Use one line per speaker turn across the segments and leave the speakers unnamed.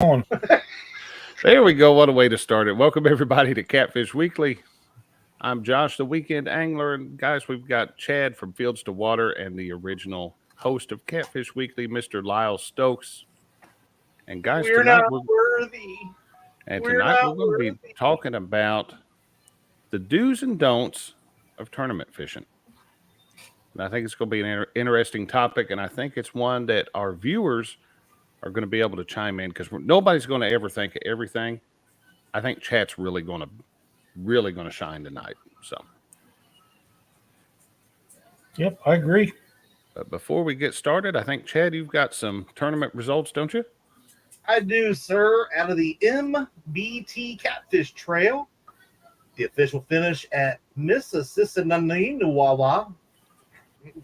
on.
There we go. What a way to start it. Welcome, everybody, to Catfish Weekly. I'm Josh, the weekend angler. And, guys, we've got Chad from Fields to Water and the original host of Catfish Weekly, Mr. Lyle Stokes. And, guys,
We're
tonight
not worthy.
we're going to be talking about the do's and don'ts of tournament fishing. And I think it's going to be an interesting topic, and I think it's one that our viewers are going to be able to chime in because nobody's going to ever think of everything. I think Chat's really going to shine tonight. So,
Yep, I agree.
but before we get started, I think Chad, you've got some tournament results, don't you?
I do, sir. Out of the MBT Catfish Trail, the official finish at Mississippi.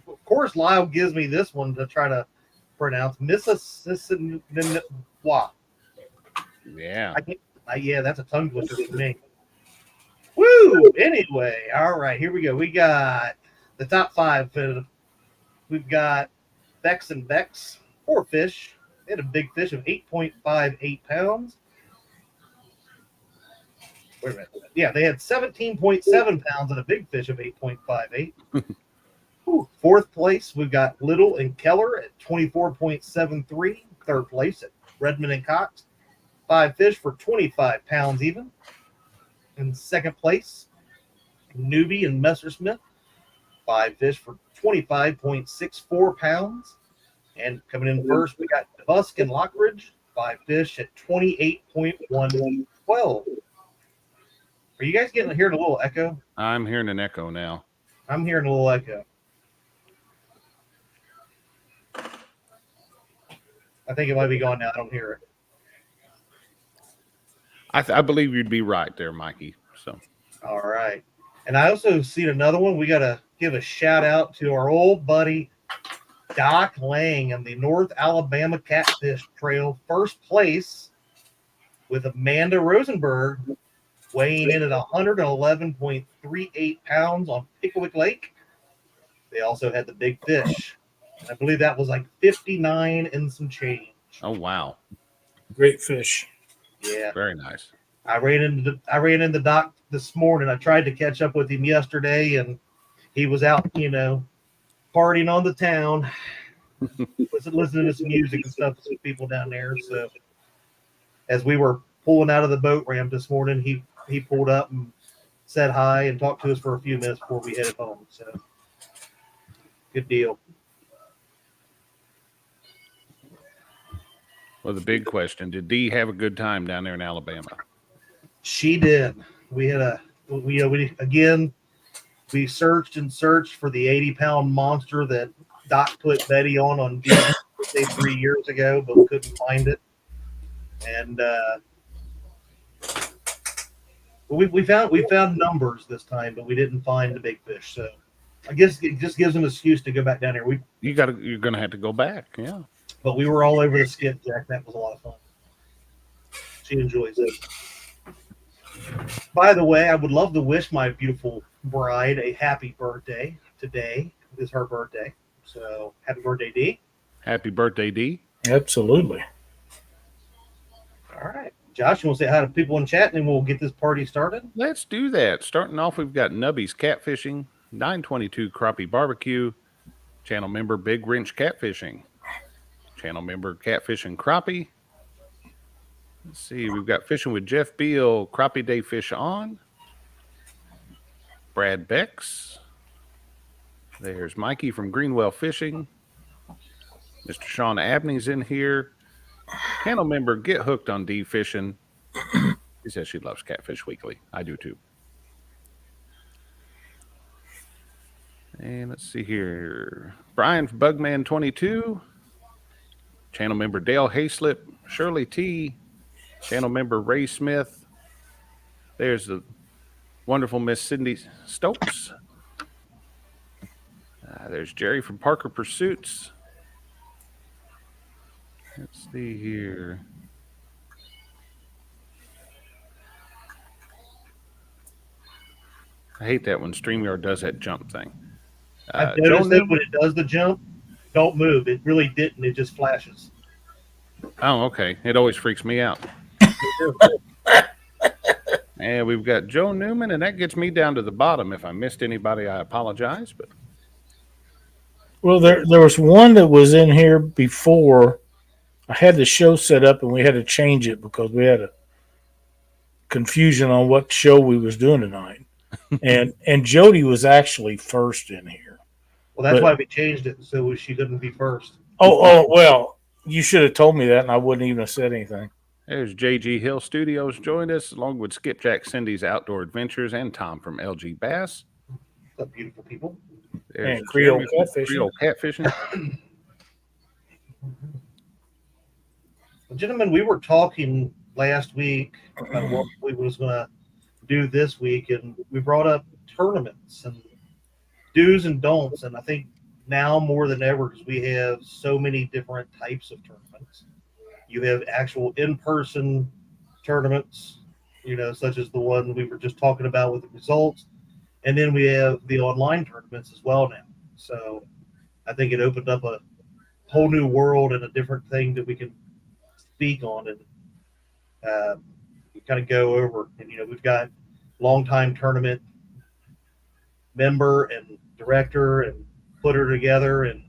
Of course, Lyle gives me this one to try to pronounce Mississippi.
Yeah.
Yeah, that's a tongue twister for me. Woo! Anyway, all right, here we go. We got the top five. We've got Bex and Bex, 4 fish. They had a big fish of 8.58 pounds. Wait a minute. Yeah, they had 17.7 pounds and a big fish of 8.58. Fourth place, we've got Little and Keller at 24.73. Third place at Redmond and Cox, 5 fish for 25 pounds even. In second place, Newbie and Messersmith, 5 fish for 25.64 pounds. And coming in first, we got Busk and Lockridge, 5 fish at 28.112. Are you guys hearing a little echo?
I'm hearing an echo now.
I'm hearing a little echo. I think it might be gone now. I don't hear it.
I believe you'd be right there, Mikey. So,
all right. And I also seen another one. We got to give a shout out to our old buddy Doc Lang and the North Alabama Catfish Trail, first place with Amanda Rosenberg weighing in at 111.38 pounds on Pickwick Lake. They also had the big fish. And I believe that was like 59 and some change.
Oh, wow.
Great fish.
Yeah.
Very nice.
I ran into Doc this morning. I tried to catch up with him yesterday, and he was out, partying on the town, listening to some music and stuff with some people down there. So as we were pulling out of the boat ramp this morning, he pulled up and said hi and talked to us for a few minutes before we headed home. So good deal.
Well, the big question, did Dee have a good time down there in Alabama?
She did. We had we searched and searched for the 80-pound monster that Doc put Betty on Dee's birthday 3 years ago, but we couldn't find it. And we found numbers this time, but we didn't find the big fish. So I guess it just gives them an excuse to go back down there.
You're gonna have to go back, yeah.
But we were all over the skipjack. That was a lot of fun. She enjoys it. By the way, I would love to wish my beautiful bride a happy birthday. Today is her birthday. So happy birthday, Dee.
Happy birthday, Dee.
Absolutely.
All right. Josh, you want to say hi to people in chat, and then we'll get this party started?
Let's do that. Starting off, we've got Nubby's Catfishing, 922 Crappie Barbecue, channel member Big Wrench Catfishing, channel member Catfishing Crappie. Let's see, we've got Fishing with Jeff Beal, Crappie Day Fish On, Brad Bex. There's Mikey from Greenwell Fishing. Mr. Sean Abney's in here. Channel member Get Hooked on D Fishing. She says she loves Catfish Weekly. I do too. And let's see here. Brian from Bugman22. Channel member Dale Hayslip. Shirley T. Channel member Ray Smith. There's the wonderful Miss Cindy Stokes. There's Jerry from Parker Pursuits. Let's see here. I hate that when StreamYard does that jump thing.
I've noticed that when it does the jump, don't move. It really didn't. It just flashes.
Oh, okay. It always freaks me out. And we've got Joe Newman, and that gets me down to the bottom. If I missed anybody, I apologize. But
Well, there was one that was in here before. I had the show set up, and we had to change it because we had a confusion on what show we was doing tonight. and Jody was actually first in here.
Well, that's
But-
why we changed it so she couldn't be first.
Oh, well, you should have told me that, and I wouldn't even have said anything.
there's JG Hill Studios joined us, along with Skipjack Cindy's Outdoor Adventures and Tom from LG Bass.
What's up, beautiful people?
There's
And Creole
Jeremy from
Catfishing.
Creole Catfishing.
Well, gentlemen, we were talking last week about what we was going to do this week, and we brought up tournaments and do's and don'ts. And I think now more than ever, because we have so many different types of tournaments. You have actual in-person tournaments, such as the one we were just talking about with the results. And then we have the online tournaments as well now. So I think it opened up a whole new world and a different thing that we can speak on and kind of go over. And, we've got longtime tournament member and director and put her together. And,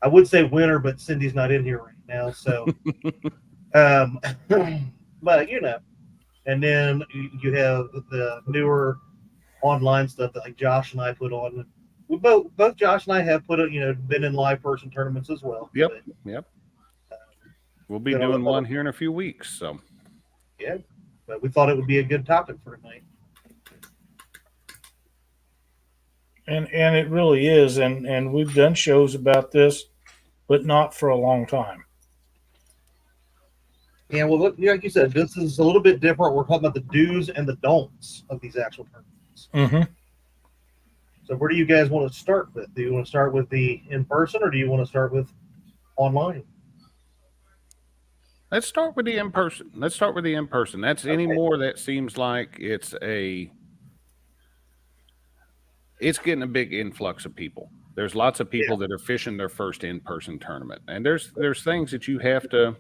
I would say winner, but Cindy's not in here right now. So, but, and then you have the newer online stuff that like Josh and I put on. We both Josh and I have been in live person tournaments as well.
Yep.
But,
Yep. We'll be
you know,
doing one here in a few weeks. So
yeah, but we thought it would be a good topic for tonight.
And it really is, and we've done shows about this, but not for a long time.
Yeah, well, look, like you said, this is a little bit different. We're talking about the do's and the don'ts of these actual tournaments.
Mm-hmm.
So where do you guys want to start with? Do you want to start with the in-person, or do you want to start with online?
let's start with the in-person. That's anymore. That seems like it's getting a big influx of people. There's lots of people that are fishing their first in-person tournament. And there's things that you have to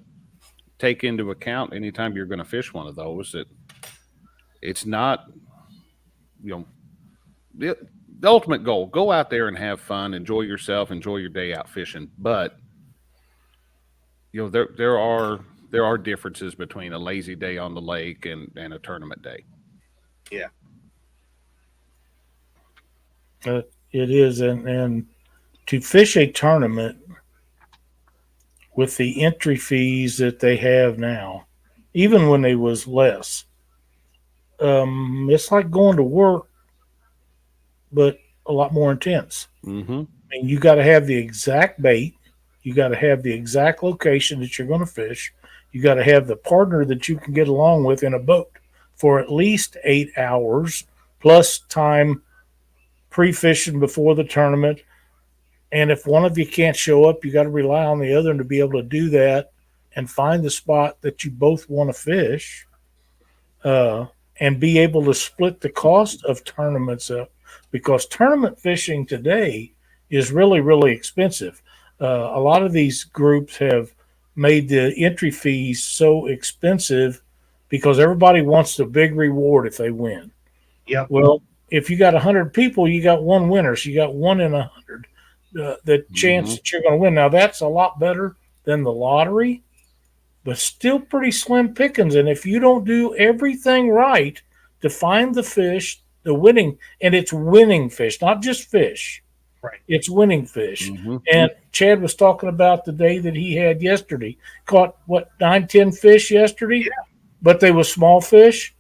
take into account anytime you're going to fish one of those. That it's not, the ultimate goal, go out there and have fun, enjoy yourself, enjoy your day out fishing. But, there are differences between a lazy day on the lake and a tournament day.
Yeah.
It is, and to fish a tournament with the entry fees that they have now, even when they was less, it's like going to work, but a lot more intense.
Mm-hmm.
I mean, you got to have the exact bait, you got to have the exact location that you're going to fish, you got to have the partner that you can get along with in a boat for at least 8 hours plus time pre-fishing before the tournament. And if one of you can't show up, you got to rely on the other to be able to do that and find the spot that you both want to fish, and be able to split the cost of tournaments up, because tournament fishing today is really, really expensive. A lot of these groups have made the entry fees so expensive because everybody wants the big reward if they win.
Yep.
Well, if you got 100 people, you got one winner. So you got 1 in 100. The chance that you're going to win. Now, that's a lot better than the lottery, but still pretty slim pickings. And if you don't do everything right to find the fish, the winning, and it's winning fish, not just fish.
Right.
It's winning fish.
Mm-hmm.
And Chad was talking about the day that he had yesterday. Caught, 9-10 fish yesterday?
Yeah.
But they were small fish.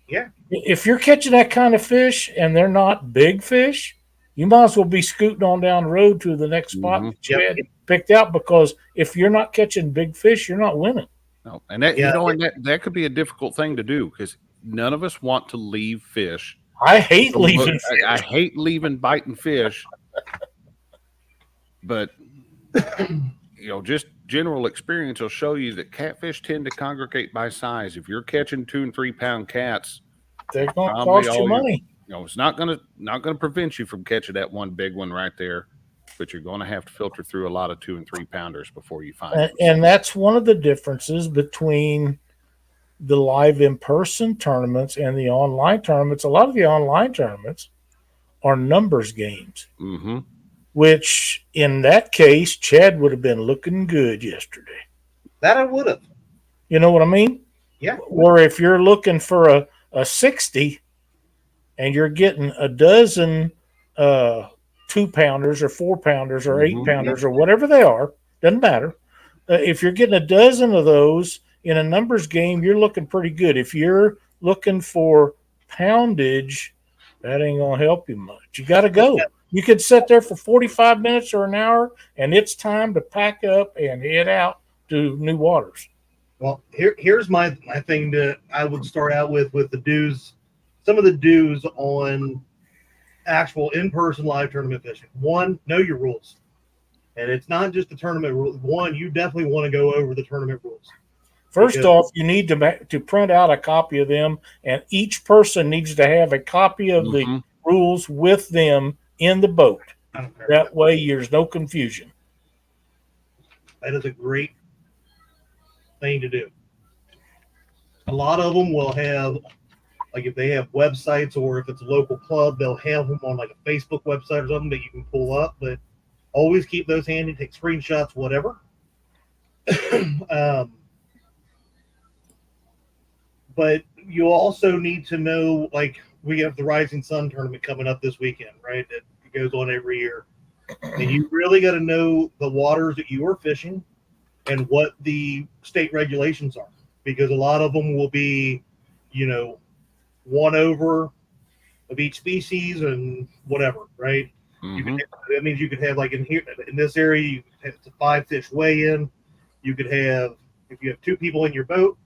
Yeah.
If you're catching that kind of fish and they're not big fish, you might as well be scooting on down the road to the next spot that you had picked out, because if you're not catching big fish, you're not winning.
No, and that and that could be a difficult thing to do, because none of us want to leave fish.
I hate leaving fish.
I hate leaving biting fish. But just general experience will show you that catfish tend to congregate by size. If you're catching 2 and 3 pound cats,
they're going to cost you money.
It's not going to prevent you from catching that one big one right there. but you're going to have to filter through a lot of 2 and 3 pounders before you find it.
And that's one of the differences between the live in-person tournaments and the online tournaments. A lot of the online tournaments are numbers games,
Mm-hmm.
which in that case, Chad would have been looking good yesterday.
That I would have.
You know what I mean?
Yeah.
Or if you're looking for a 60 and you're getting a dozen 2-pounders or 4-pounders or 8-pounders or whatever they are, doesn't matter. If you're getting a dozen of those in a numbers game, you're looking pretty good. If you're looking for poundage, that ain't going to help you much. You got to go. You could sit there for 45 minutes or an hour, and it's time to pack up and head out to new waters.
Well, here's my thing that I would start out with the dues. Some of the dues on actual in-person live tournament fishing. One, know your rules. And it's not just the tournament rules. One, you definitely want to go over the tournament rules.
First off, you need to print out a copy of them, and each person needs to have a copy of the rules with them in the boat. That way, there's no confusion.
That is a great thing to do. A lot of them will have, like if they have websites or if it's a local club, they'll have them on like a Facebook website or something that you can pull up, but always keep those handy, take screenshots, whatever. But you also need to know, like we have the Rising Sun tournament coming up this weekend, right? It goes on every year. And you really got to know the waters that you are fishing and what the state regulations are, because a lot of them will be, 1 over of each species and whatever, right? That means you could have, like in here in this area, you have a 5-fish weigh-in. You could have, if you have 2 people in your boat,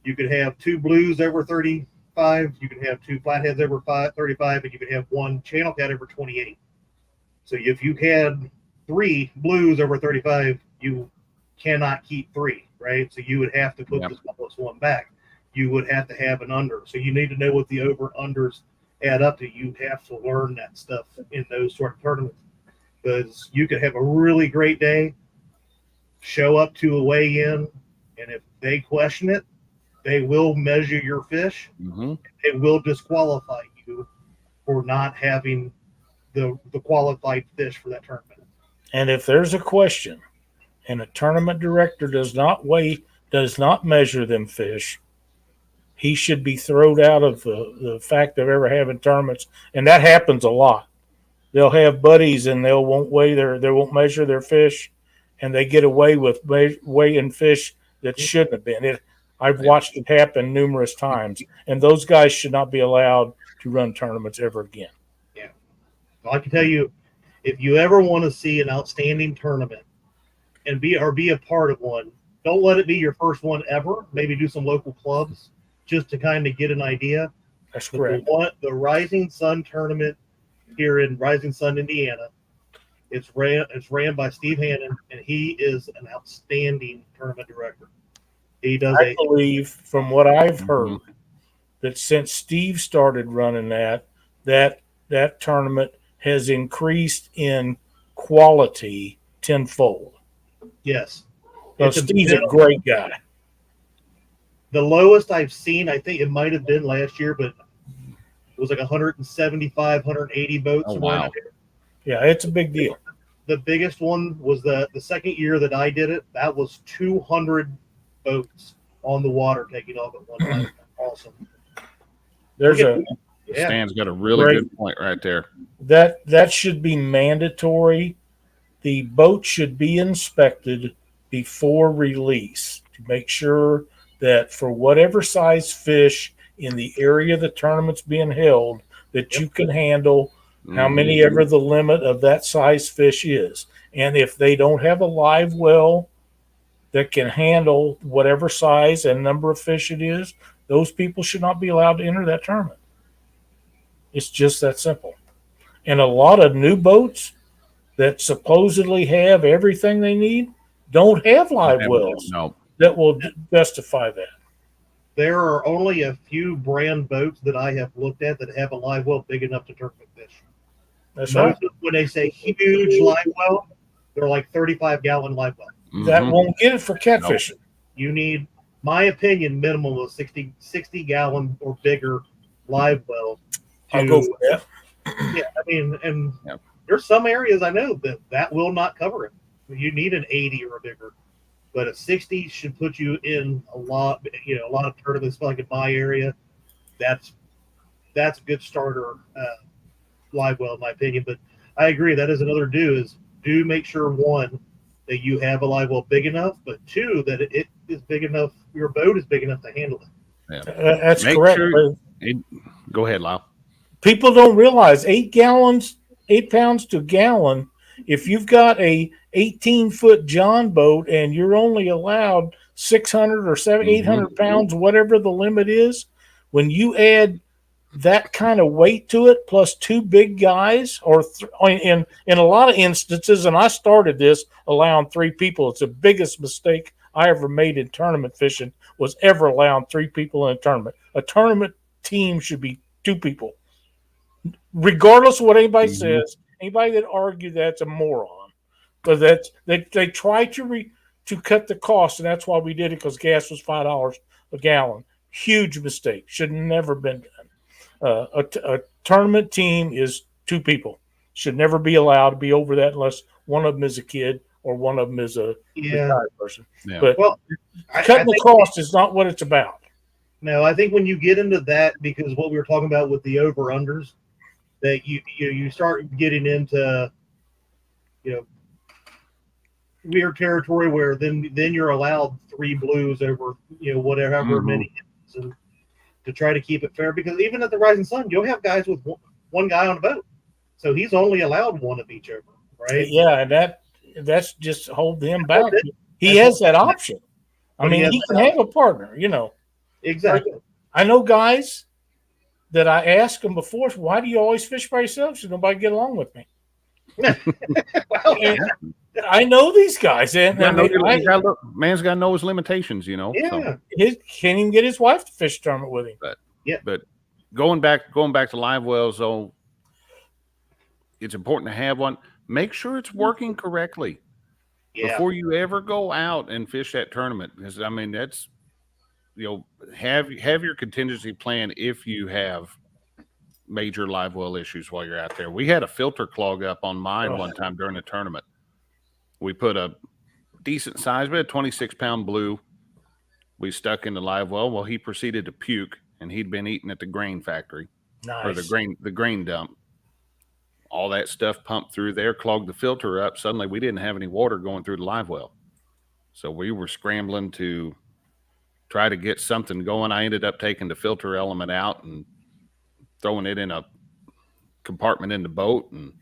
you could have 2 blues over 35. You could have 2 flatheads over 35, and you could have 1 channel cat over 28. So if you had 3 blues over 35, you cannot keep 3, right? So you would have to put the smallest one back. You would have to have an under. So you need to know what the over-unders add up to. You have to learn that stuff in those sort of tournaments, because you could have a really great day, show up to a weigh-in, and if they question it, they will measure your fish. They will disqualify you for not having the qualified fish for that tournament.
And if there's a question and a tournament director does not measure them fish, he should be thrown out of the fact of ever having tournaments. And that happens a lot. They'll have buddies and they won't measure their fish, and they get away with weighing fish that shouldn't have been. I've watched it happen numerous times, and those guys should not be allowed to run tournaments ever again.
Yeah. Well, I can tell you, if you ever want to see an outstanding tournament and be a part of one, don't let it be your first one ever. Maybe do some local clubs just to kind of get an idea.
That's correct.
The Rising Sun tournament here in Rising Sun, Indiana, it's ran by Steve Hannon, and he is an outstanding tournament director. He does.
I believe, from what I've heard, that since Steve started running that tournament has increased in quality tenfold.
Yes.
Steve's a great guy.
The lowest I've seen, I think it might have been last year, but it was like 175, 180 boats.
Oh, wow.
Yeah, it's a big deal.
The biggest one was the second year that I did it. That was 200 boats on the water taking off at one time. Awesome.
Stan's got a really good point right there.
That should be mandatory. The boat should be inspected before release to make sure that for whatever size fish in the area the tournament's being held, that you can handle how many ever the limit of that size fish is. And if they don't have a live well that can handle whatever size and number of fish it is, those people should not be allowed to enter that tournament. It's just that simple. And a lot of new boats that supposedly have everything they need don't have live wells that will justify that.
There are only a few brand boats that I have looked at that have a live well big enough to tournament fish.
That's right.
When they say huge live well, they're like 35-gallon live well.
That won't get it for catfishing.
Nope. You need, my opinion, minimum of 60 gallon or bigger live well.
I'll go for that.
Yeah, I mean, and there's some areas I know that will not cover it. You need an 80 or a bigger, but a 60 should put you in a lot of tournaments. Like in my area, that's a good starter live well, in my opinion. But I agree, that is another do make sure, one, that you have a live well big enough, but two, that it is big enough, your boat is big enough to handle it.
Yeah.
That's correct.
Go ahead, Lyle.
People don't realize 8 pounds to a gallon. If you've got a 18-foot John boat and you're only allowed 600 or 800 pounds, whatever the limit is, when you add that kind of weight to it, plus two big guys, or in a lot of instances, and I started this allowing 3 people. It's the biggest mistake I ever made in tournament fishing, was ever allowing 3 people in a tournament. A tournament team should be 2 people. Regardless of what anybody says, anybody that argues that's a moron. Because they try to cut the cost, and that's why we did it, because gas was $5 a gallon. Huge mistake. Should have never been done. A tournament team is 2 people. Should never be allowed to be over that unless one of them is a kid or one of them is a retired person. Yeah. But cutting the cost is not what it's about.
No, I think when you get into that, because what we were talking about with the over-unders, that you start getting into weird territory where then you're allowed 3 blues over whatever many, and to try to keep it fair, because even at the Rising Sun, you'll have guys with one guy on a boat, so he's only allowed 1 of each over, right?
Yeah, and that's just holding him back. He has that option. I mean, he can have a partner,
Exactly.
I know guys that I asked them before, why do you always fish by yourself? So nobody get along with me. I know these guys, and
man's got to know his limitations,
Yeah,
so.
He can't even get his wife to fish a tournament with him.
But going back to live wells, though, it's important to have one. Make sure it's working correctly before you ever go out and fish that tournament. Because I mean, that's have your contingency plan if you have major live well issues while you're out there. We had a filter clog up on mine one time during a tournament. We put a decent size, but a 26-pound blue. We stuck in the live well. Well, he proceeded to puke, and he'd been eating at the grain factory or the grain dump. All that stuff pumped through there, clogged the filter up. Suddenly, we didn't have any water going through the live well, so we were scrambling to try to get something going. I ended up taking the filter element out and throwing it in a compartment in the boat and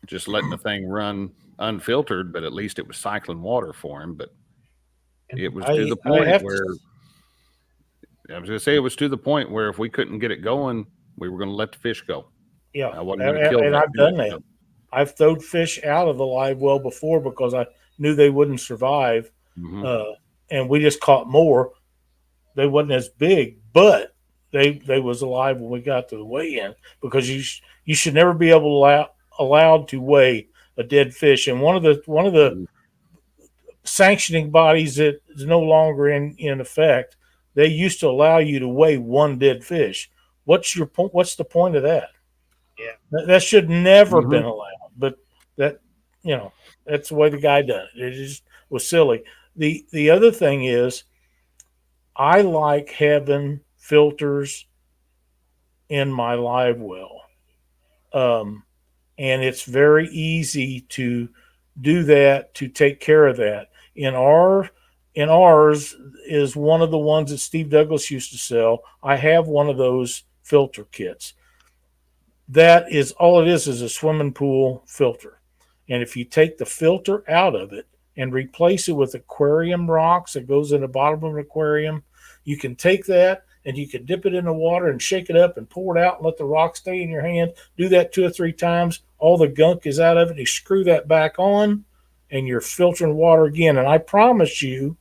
just letting the thing run unfiltered, but at least it was cycling water for him. But it was to the point where I was going to say, it was to the point where if we couldn't get it going, we were going to let the fish go.
Yeah,
I wasn't going to kill
and I've done that. I've thrown fish out of the live well before because I knew they wouldn't survive, and we just caught more. They wasn't as big, but they was alive when we got to the weigh-in, because you should never be allowed to weigh a dead fish. And one of the sanctioning bodies that is no longer in effect, they used to allow you to weigh 1 dead fish. What's your point? What's the point of that?
Yeah,
that should never been allowed. But that's the way the guy done it. It just was silly. The other thing is, I like having filters in my live well. And it's very easy to do that, to take care of that. In ours is one of the ones that Steve Douglas used to sell. I have one of those filter kits. That is all it is a swimming pool filter. And if you take the filter out of it and replace it with aquarium rocks that goes in the bottom of an aquarium, you can take that and you can dip it in the water and shake it up and pour it out and let the rock stay in your hand. Do that 2 or 3 times. All the gunk is out of it. You screw that back on and you're filtering water again. And I promise you,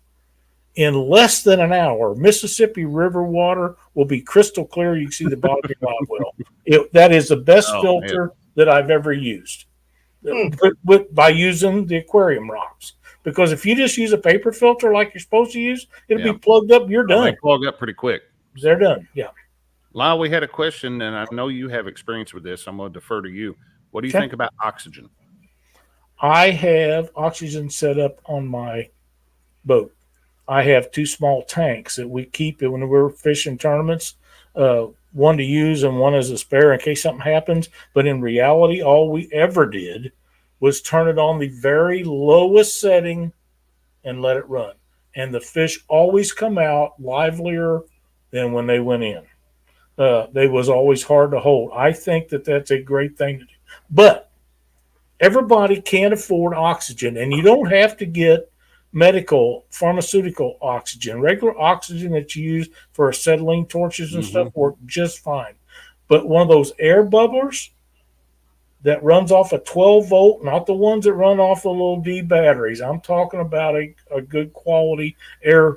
in less than an hour, Mississippi River water will be crystal clear. You can see the bottom of your live well. That is the best filter that I've ever used by using the aquarium rocks. Because if you just use a paper filter like you're supposed to use, it'll be plugged up. You're done.
They plug up pretty quick.
They're done. Yeah.
Lyle, we had a question, and I know you have experience with this. I'm going to defer to you. What do you think about oxygen?
I have oxygen set up on my boat. I have 2 small tanks that we keep when we're fishing tournaments. One to use and one as a spare in case something happens. But in reality, all we ever did was turn it on the very lowest setting and let it run. And the fish always come out livelier than when they went in. They was always hard to hold. I think that that's a great thing to do. But everybody can't afford oxygen, and you don't have to get medical, pharmaceutical oxygen. Regular oxygen that you use for acetylene torches and stuff work just fine. But one of those air bubblers that runs off a 12 volt, not the ones that run off the little D batteries. I'm talking about a good quality air.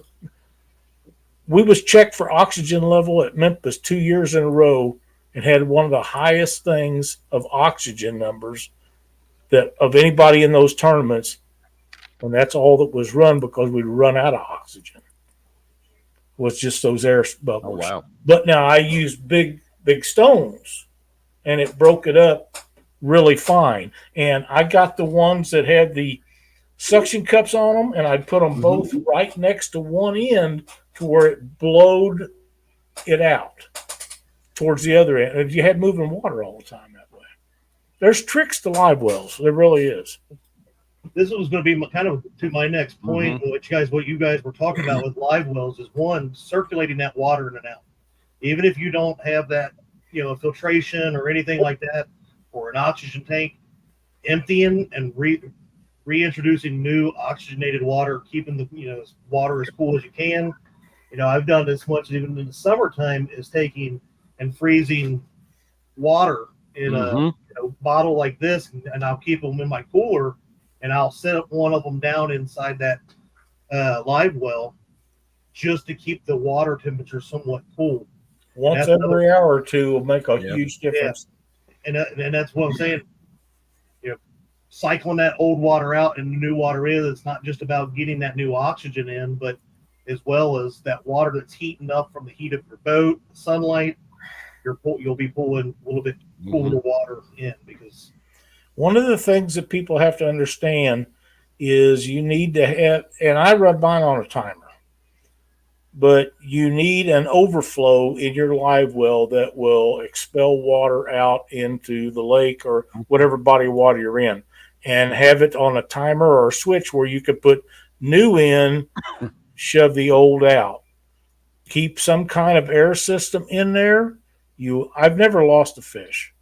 We was checked for oxygen level at Memphis 2 years in a row and had one of the highest things of oxygen numbers that of anybody in those tournaments. And that's all that was run because we'd run out of oxygen. Was just those air bubbles.
Oh, wow.
But now I used big stones and it broke it up really fine. And I got the ones that had the suction cups on them, and I put them both right next to one end to where it blowed it out towards the other end. And you had moving water all the time that way. There's tricks to live wells. There really is.
This was going to be kind of to my next point, what you guys were talking about with live wells is one, circulating that water in and out. Even if you don't have that, filtration or anything like that, or an oxygen tank, emptying and reintroducing new oxygenated water, keeping the water as cool as you can. I've done this much even in the summertime is taking and freezing water in a bottle like this, and I'll keep them in my cooler, and I'll set one of them down inside that live well just to keep the water temperature somewhat cool.
Once every hour or two will make a huge difference.
Yeah. And that's what I'm saying. Cycling that old water out and the new water in, it's not just about getting that new oxygen in, but as well as that water that's heating up from the heat of your boat, the sunlight, you'll be pulling a little bit cooler water in. Because
one of the things that people have to understand is you need to have, and I run mine on a timer, but you need an overflow in your live well that will expel water out into the lake or whatever body of water you're in, and have it on a timer or a switch where you could put new in, shove the old out. Keep some kind of air system in there. I've never lost a fish.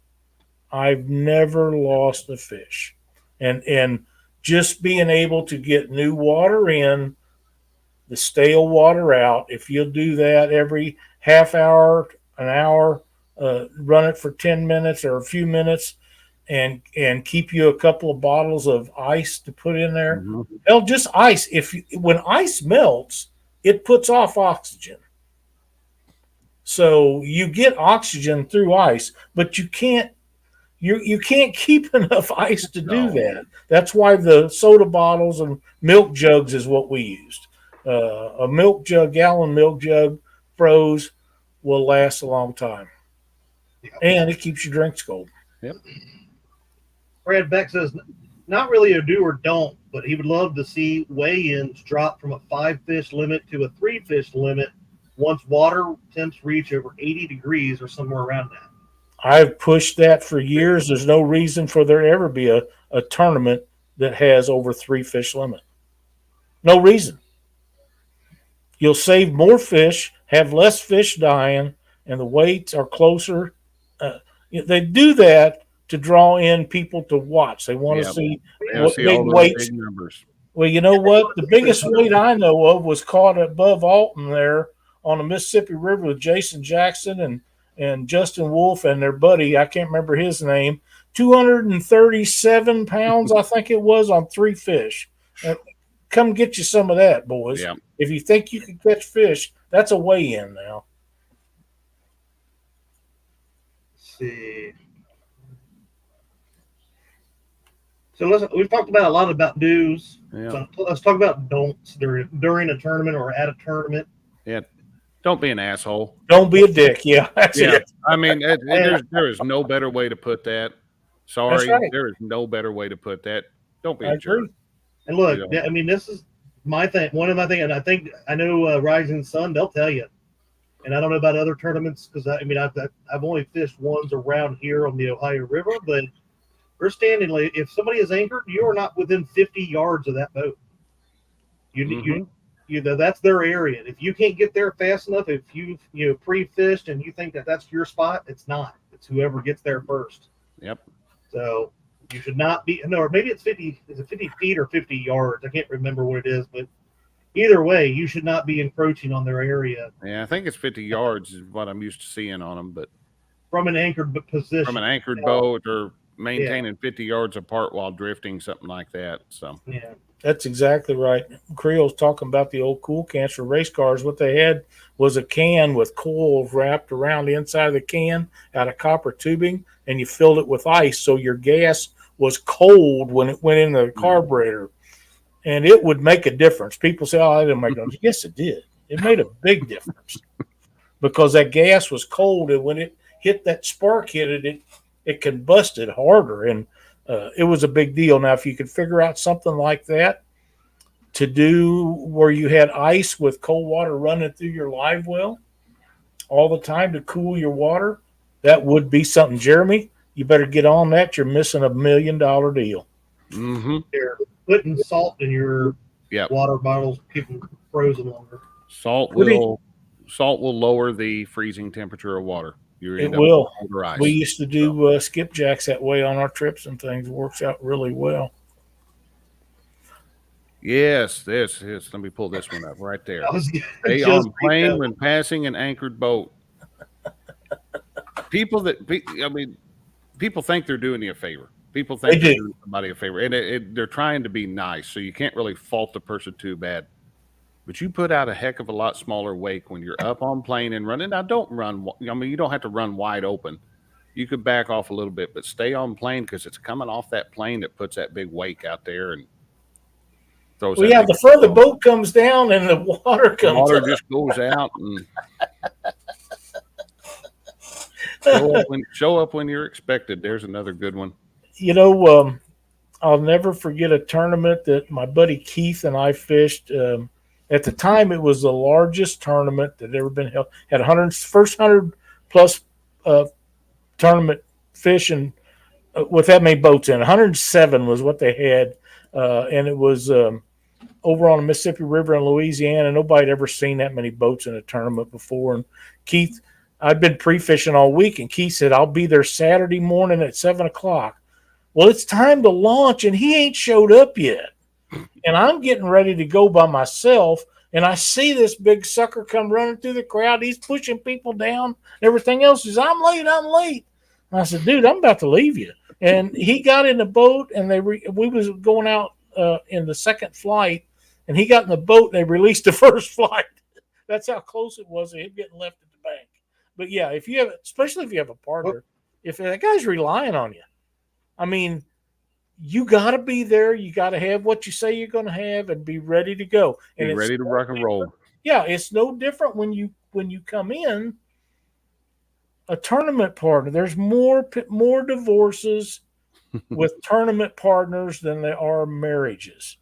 I've never lost a fish. And just being able to get new water in, the stale water out, if you'll do that every half hour, an hour, run it for 10 minutes or a few minutes, and keep you a couple of bottles of ice to put in there. Hell, just ice. When ice melts, it puts off oxygen. So you get oxygen through ice, but you can't keep enough ice to do that. That's why the soda bottles and milk jugs is what we used. A gallon milk jug froze will last a long time. And it keeps your drinks cold.
Yep.
Brad Beck says, not really a do or don't, but he would love to see weigh-ins drop from a 5-fish limit to a 3-fish limit once water temps reach over 80 degrees or somewhere around that.
I've pushed that for years. There's no reason for there to ever be a tournament that has over 3-fish limit. No reason. You'll save more fish, have less fish dying, and the weights are closer. They do that to draw in people to watch. They want to see what big weights.
Big numbers.
Well, you know what? The biggest weight I know of was caught above Alton there on the Mississippi River with Jason Jackson and Justin Wolf and their buddy. I can't remember his name. 237 pounds, I think it was, on 3 fish. Come get you some of that, boys.
Yeah.
If you think you can catch fish, that's a weigh-in now.
Let's see. So we've talked about a lot about do's.
Yeah.
So let's talk about don'ts during a tournament or at a tournament.
Yeah. Don't be an asshole.
Don't be a dick. Yeah, that's
Yeah.
it.
I mean, there is no better way to put that. Sorry,
right.
there is no better way to put that. Don't be
I
a jerk.
agree.
And look,
You know.
I mean, this is my thing. One of my things, and I know Rising Sun. They'll tell you. And I don't know about other tournaments because I've only fished ones around here on the Ohio River, but we're standing. If somebody is anchored, you are not within 50 yards of that boat. That's their area. And if you can't get there fast enough, if you pre-fished and you think that that's your spot, it's not. It's whoever gets there first.
Yep.
So you should not be. No, or maybe it's 50. Is it 50 feet or 50 yards? I can't remember what it is, but either way, you should not be encroaching on their area.
Yeah, I think it's 50 yards is what I'm used to seeing on them, but
from an anchored position,
from an anchored boat or maintaining 50 yards apart while drifting, something like that. So
yeah.
That's exactly right. Creole's talking about the old cool cans for race cars. What they had was a can with coil wrapped around the inside of the can out of copper tubing, and you filled it with ice so your gas was cold when it went into the carburetor. And it would make a difference. People say, oh, it didn't make a difference. Yes, it did. It made a big difference because that gas was cold, and when it hit that spark hit it combusted harder, and it was a big deal. Now, if you could figure out something like that to do where you had ice with cold water running through your live well all the time to cool your water, that would be something. Jeremy, you better get on that. You're missing $1 million deal.
mm-hmm.
You're putting salt in your water bottles, keep them frozen longer.
Salt will lower the freezing temperature of water.
It will. We used to do skipjacks that way on our trips and things. It works out really well.
Yes, this. Let me pull this one up right there. Stay on plane when passing an anchored boat. People think they're doing you a favor. People think they're doing somebody a favor, and they're trying to be nice. So you can't really fault the person too bad. But you put out a heck of a lot smaller wake when you're up on plane and running. Now, don't run. I mean, you don't have to run wide open. You could back off a little bit, but stay on plane because it's coming off that plane that puts that big wake out there and throws.
Well, the further the boat comes down and the water comes
water
up.
just goes out and show up when you're expected. There's another good one.
I'll never forget a tournament that my buddy Keith and I fished. At the time, it was the largest tournament that ever been held. Had first 100 plus tournament fishing with that many boats in. 107 was what they had, and it was over on the Mississippi River in Louisiana. Nobody had ever seen that many boats in a tournament before. And Keith, I'd been pre-fishing all week, and Keith said, I'll be there Saturday morning at 7 o'clock. Well, it's time to launch, and he ain't showed up yet. And I'm getting ready to go by myself, and I see this big sucker come running through the crowd. He's pushing people down. And everything else is, I'm late. And I said, dude, I'm about to leave you. And he got in the boat, and we was going out in the second flight, and he got in the boat, and they released the first flight. That's how close it was to him getting left at the bank. But yeah, especially if you have a partner, if that guy's relying on you, I mean, you got to be there. You got to have what you say you're going to have and be ready to go. And
be ready to rock and roll.
Yeah, it's no different when you come in a tournament partner. There's more divorces with tournament partners than there are marriages.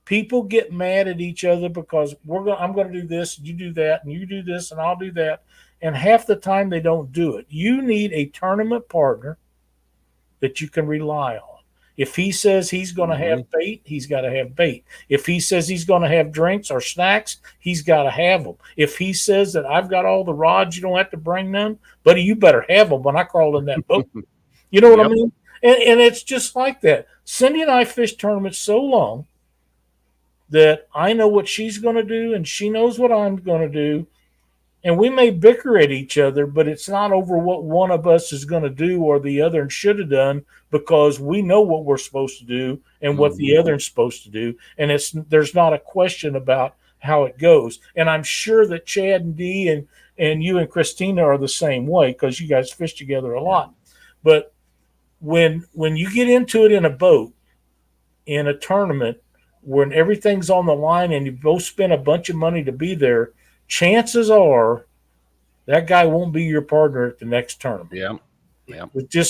People get mad at each other because I'm going to do this, you do that, and you do this, and I'll do that. And half the time they don't do it. You need a tournament partner that you can rely on. If he says he's going to have bait, he's got to have bait. If he says he's going to have drinks or snacks, he's got to have them. If he says that I've got all the rods, you don't have to bring none, buddy, you better have them when I crawl in that boat. You know what I mean? And it's just like that. Cindy and I fished tournaments so long that I know what she's going to do and she knows what I'm going to do. And we may bicker at each other, but it's not over what one of us is going to do or the other should have done, because we know what we're supposed to do and what the other is supposed to do. And there's not a question about how it goes. And I'm sure that Chad and Dee and you and Christina are the same way, because you guys fish together a lot. But when you get into it in a boat, in a tournament when everything's on the line and you both spend a bunch of money to be there, chances are that guy won't be your partner at the next tournament.
Yeah. Yeah.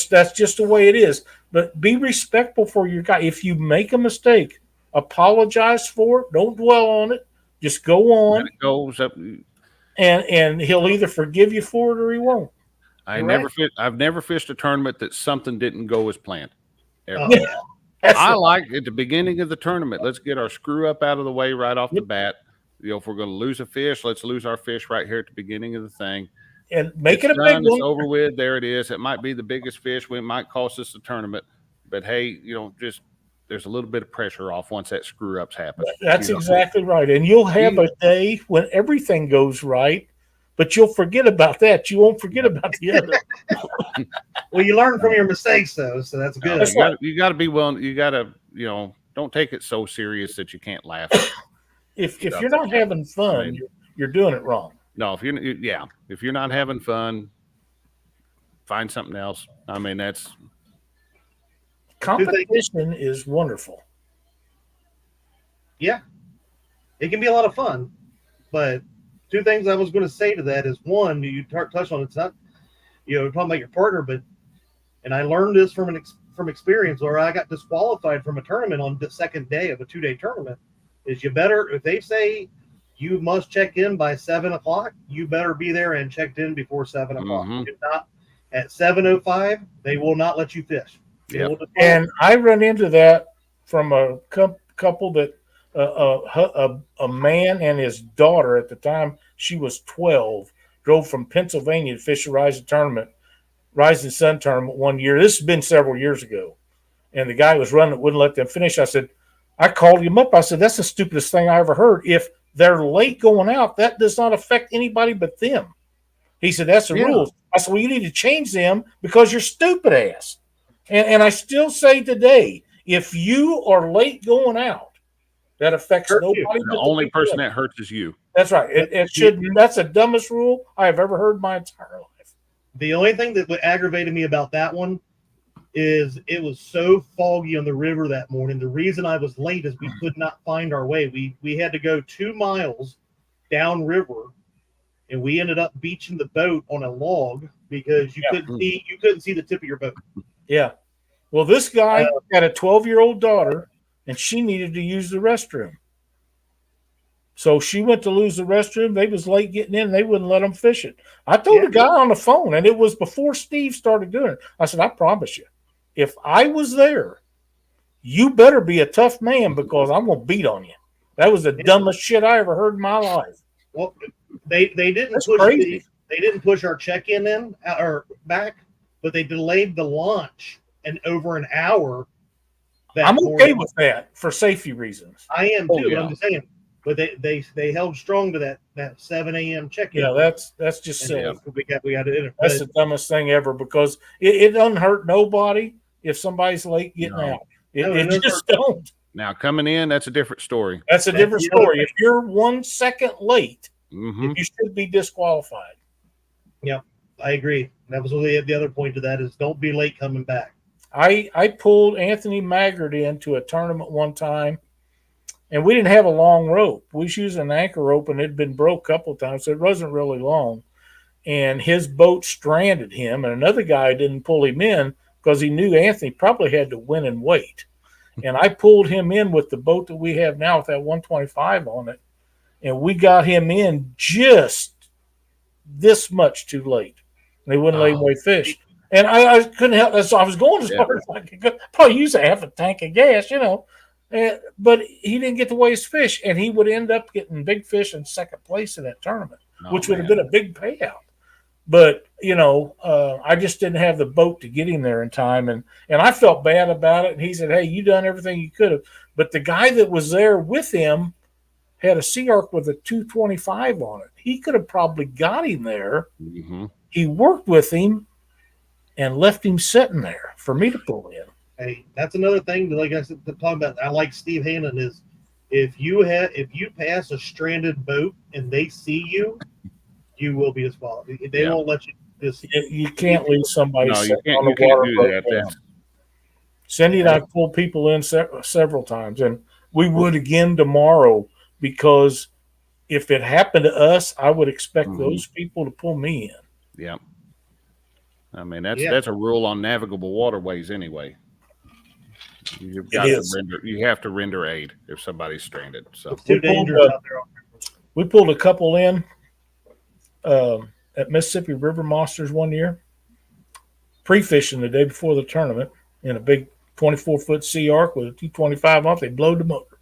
That's just the way it is. But be respectful for your guy. If you make a mistake, apologize for it. Don't dwell on it. Just go on.
It goes up.
And he'll either forgive you for it or he won't.
I've never fished a tournament that something didn't go as planned. Ever.
Yeah.
I like at the beginning of the tournament, let's get our screw up out of the way right off the bat. If we're going to lose a fish, let's lose our fish right here at the beginning of the thing.
And make it a big one.
It's over with. There it is. It might be the biggest fish. It might cost us the tournament. But hey, just there's a little bit of pressure off once that screw ups happen.
That's exactly right. And you'll have a day when everything goes right, but you'll forget about that. You won't forget about the other.
Well, you learn from your mistakes, though, so that's good.
You got to be willing. You got to, don't take it so serious that you can't laugh.
If you're not having fun, you're doing it wrong.
No, if you're not having fun, find something else. I mean, that's
competition is wonderful.
Yeah, it can be a lot of fun, but two things I was going to say to that is one, you touched on it's not, talking about your partner, and I learned this from experience where I got disqualified from a tournament on the second day of a 2-day tournament. Is you better, if they say you must check in by 7 o'clock, you better be there and checked in before 7 o'clock. If not, at 7:05, they will not let you fish.
Yep.
And I run into that from a couple that a man and his daughter at the time, she was 12, drove from Pennsylvania to fish a Rising Sun tournament one year. This has been several years ago. And the guy was running, wouldn't let them finish. I called him up. I said, that's the stupidest thing I ever heard. If they're late going out, that does not affect anybody but them. He said, that's the rules. I said, well, you need to change them because you're stupid ass. And I still say today, if you are late going out, that affects nobody.
The only person that hurts is you.
That's right. That's the dumbest rule I have ever heard in my entire life.
The only thing that aggravated me about that one is it was so foggy on the river that morning. The reason I was late is we could not find our way. We had to go 2 miles down river, and we ended up beaching the boat on a log because you couldn't see the tip of your boat.
Yeah. Well, this guy had a 12-year-old daughter, and she needed to use the restroom. So she went to lose the restroom. They was late getting in. They wouldn't let them fish it. I told the guy on the phone, and it was before Steve started doing it. I said, I promise you, if I was there, you better be a tough man because I'm going to beat on you. That was the dumbest shit I ever heard in my life.
Well, they didn't push our check-in in or back, but they delayed the launch and over an hour.
I'm okay with that for safety reasons.
I am too. Yeah. I'm just saying, but they held strong to that 7 a.m. check-in.
Yeah, that's just silly.
We got to.
That's the dumbest thing ever because it doesn't hurt nobody if somebody's late getting out. It just don't.
Now coming in, that's a different story.
That's a different story. If you're 1 second late, you should be disqualified.
Yeah, I agree. That was the other point to that is don't be late coming back.
I pulled Anthony Maggard into a tournament one time, and we didn't have a long rope. We was using an anchor rope, and it had been broke a couple of times, so it wasn't really long. And his boat stranded him, and another guy didn't pull him in because he knew Anthony probably had to win and wait. And I pulled him in with the boat that we have now with that 125 on it, and we got him in just this much too late. They wouldn't let him away fish. And I couldn't help. So I was going as far as I could go. Probably use half a tank of gas, but he didn't get to weigh his fish, and he would end up getting big fish in second place in that tournament, which would have been a big payout. But, I just didn't have the boat to get him there in time. And I felt bad about it. And he said, hey, you done everything you could have. But the guy that was there with him had a Sea Arc with a 225 on it. He could have probably got him there. Mm-hmm. He worked with him and left him sitting there for me to pull in.
Hey, that's another thing that, like I said, talking about. I like Steve Hannon is if you pass a stranded boat and they see you, you will be disqualified. They won't let you.
You can't leave somebody
on
the water. Cindy and I pulled people in several times, and we would again tomorrow, because if it happened to us, I would expect those people to pull me in.
Yeah. I mean, that's a rule on navigable waterways anyway. You have to render aid if somebody's stranded. So
it's too dangerous out there.
We pulled a couple in at Mississippi River Monsters one year, pre-fishing the day before the tournament in a big 24-foot Sea Arc with a 225 off. They blowed the motor.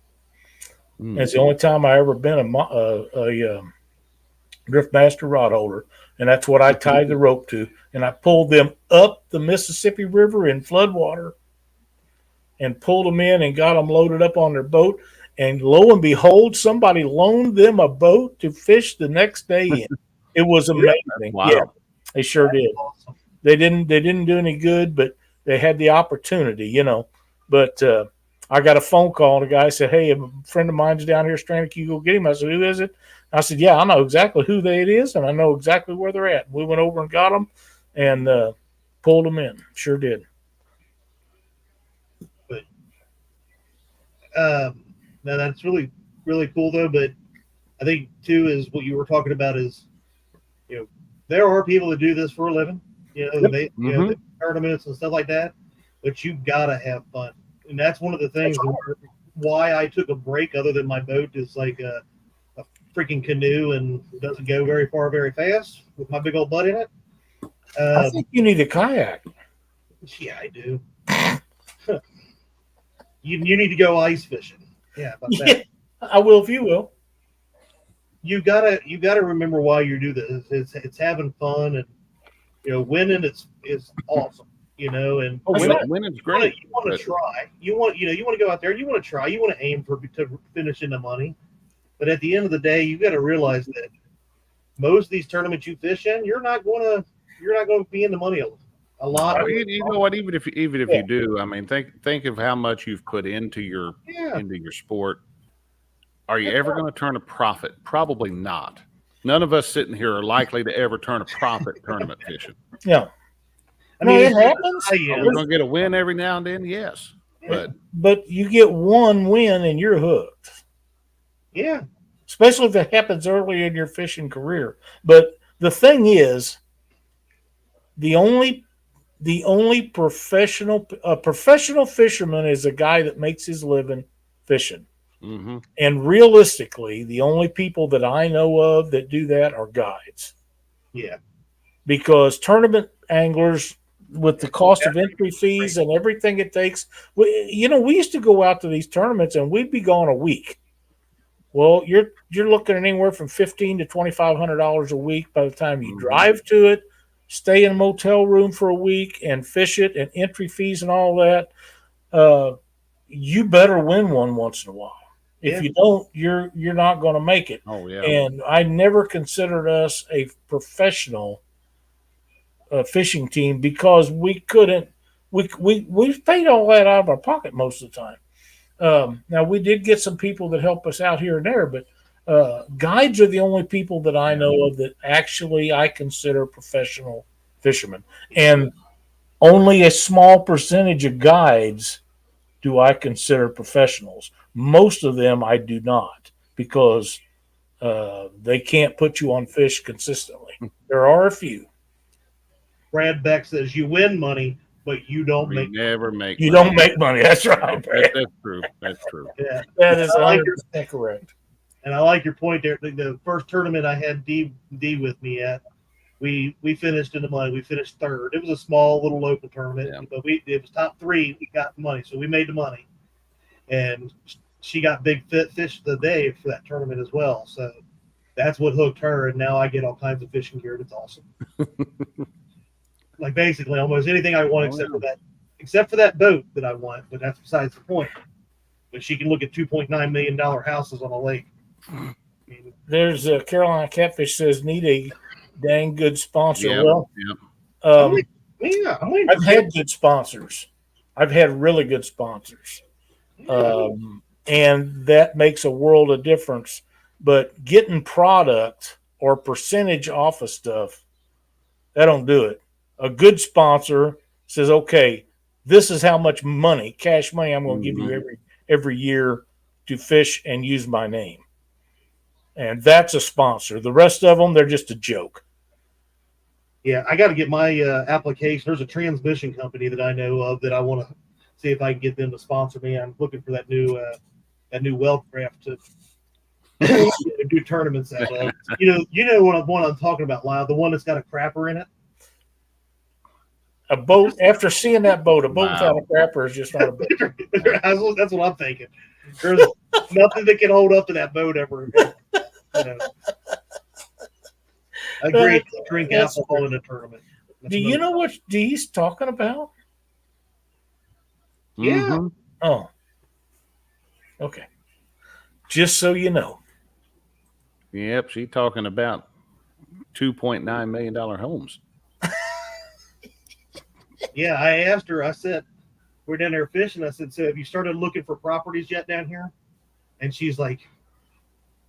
It's the only time I ever been a DriftMaster Rod Holder, and that's what I tied the rope to. And I pulled them up the Mississippi River in floodwater and pulled them in and got them loaded up on their boat. And lo and behold, somebody loaned them a boat to fish the next day in. It was amazing.
Wow.
Yeah, they sure did.
Awesome.
They didn't do any good, but they had the opportunity, you know. But I got a phone call, and the guy said, "Hey, a friend of mine's down here stranded. Can you go get him?" I said, "Who is it?" I said, "Yeah, I know exactly who it is, and I know exactly where they're at." We went over and got them and pulled them in. Sure did.
But now that's really, really cool, though. But I think, too, is what you were talking about is, you know, there are people that do this for a living, you know, they, you know, the tournaments and stuff like that, but you got to have fun. And that's one of the things why I took a break, other than my boat is like a freaking canoe and doesn't go very far very fast with my big old butt in it.
I think you need a kayak.
Yeah, I do. you need to go ice fishing. Yeah, about that.
Yeah, I will if you will.
You gotta remember why you do this. It's having fun, and you know, winning is awesome. You know, and
winning's great.
You want to try. You want to go out there. You want to try. You want to aim to finish in the money. But at the end of the day, you got to realize that most of these tournaments you fish in, you're not going to be in the money a lot.
You know what? Even if you do, I mean, think of how much you've put into your sport. Are you ever going to turn a profit? Probably not. None of us sitting here are likely to ever turn a profit tournament fishing.
Yeah.
I mean,
it happens.
Are we going to get a win every now and then? Yes.
But you get one win and you're hooked.
Yeah.
Especially if it happens early in your fishing career. But the thing is, the only professional fisherman is a guy that makes his living fishing.
Mm-hmm.
And realistically, the only people that I know of that do that are guides.
Yeah.
Because tournament anglers, with the cost of entry fees and everything it takes, we used to go out to these tournaments and we'd be gone a week. Well, you're looking at anywhere from $1,500 to $2,500 a week by the time you drive to it, stay in a motel room for a week, and fish it, and entry fees and all that. You better win one once in a while. If you don't, you're not going to make it.
Oh yeah.
And I never considered us a professional fishing team because we couldn't. We paid all that out of our pocket most of the time. Now we did get some people that help us out here and there, but guides are the only people that I know of that actually I consider professional fishermen, and only a small percentage of guides do I consider professionals. Most of them I do not, because they can't put you on fish consistently. There are a few.
Brad Beck says you win money, but you don't make
money. That's right.
That's true. That's true.
Yeah,
that is 100% correct.
And I like your point there. The first tournament I had D with me at, we finished in the money. We finished third. It was a small little local tournament, but it was top three. We got the money, so we made the money. And she got big fish of the day for that tournament as well. So that's what hooked her. And now I get all kinds of fishing gear. It's awesome. Like basically almost anything I want except for that boat that I want. But that's besides the point. But she can look at $2.9 million houses on a lake. I mean,
there's Carolina Catfish says need a dang good sponsor. I've had good sponsors. I've had really good sponsors. And that makes a world of difference. But getting product or percentage off of stuff, that don't do it. A good sponsor says, okay, this is how much money, cash money, I'm going to give
Mhm.
you every year to fish and use my name. And that's a sponsor. The rest of them, they're just a joke.
Yeah, I got to get my application. There's a transmission company that I know of that I want to see if I can get them to sponsor me. I'm looking for that new well craft to do tournaments out of. You know what I'm talking about, Lyle, the one that's got a crapper in it.
A boat, after seeing that boat, a boat without
Wow.
a crapper is just not a boat.
That's what I'm thinking. There's nothing that can hold up to that boat ever. You know. A great drink
That's
alcohol in a tournament. That's
Do you know what Dee's talking about?
Yeah.
Mhm.
Oh. Okay. Just so you know.
Yep, she's talking about $2.9 million homes.
Yeah, I asked her. I said, we're down there fishing. I said, so have you started looking for properties yet down here? And she's like,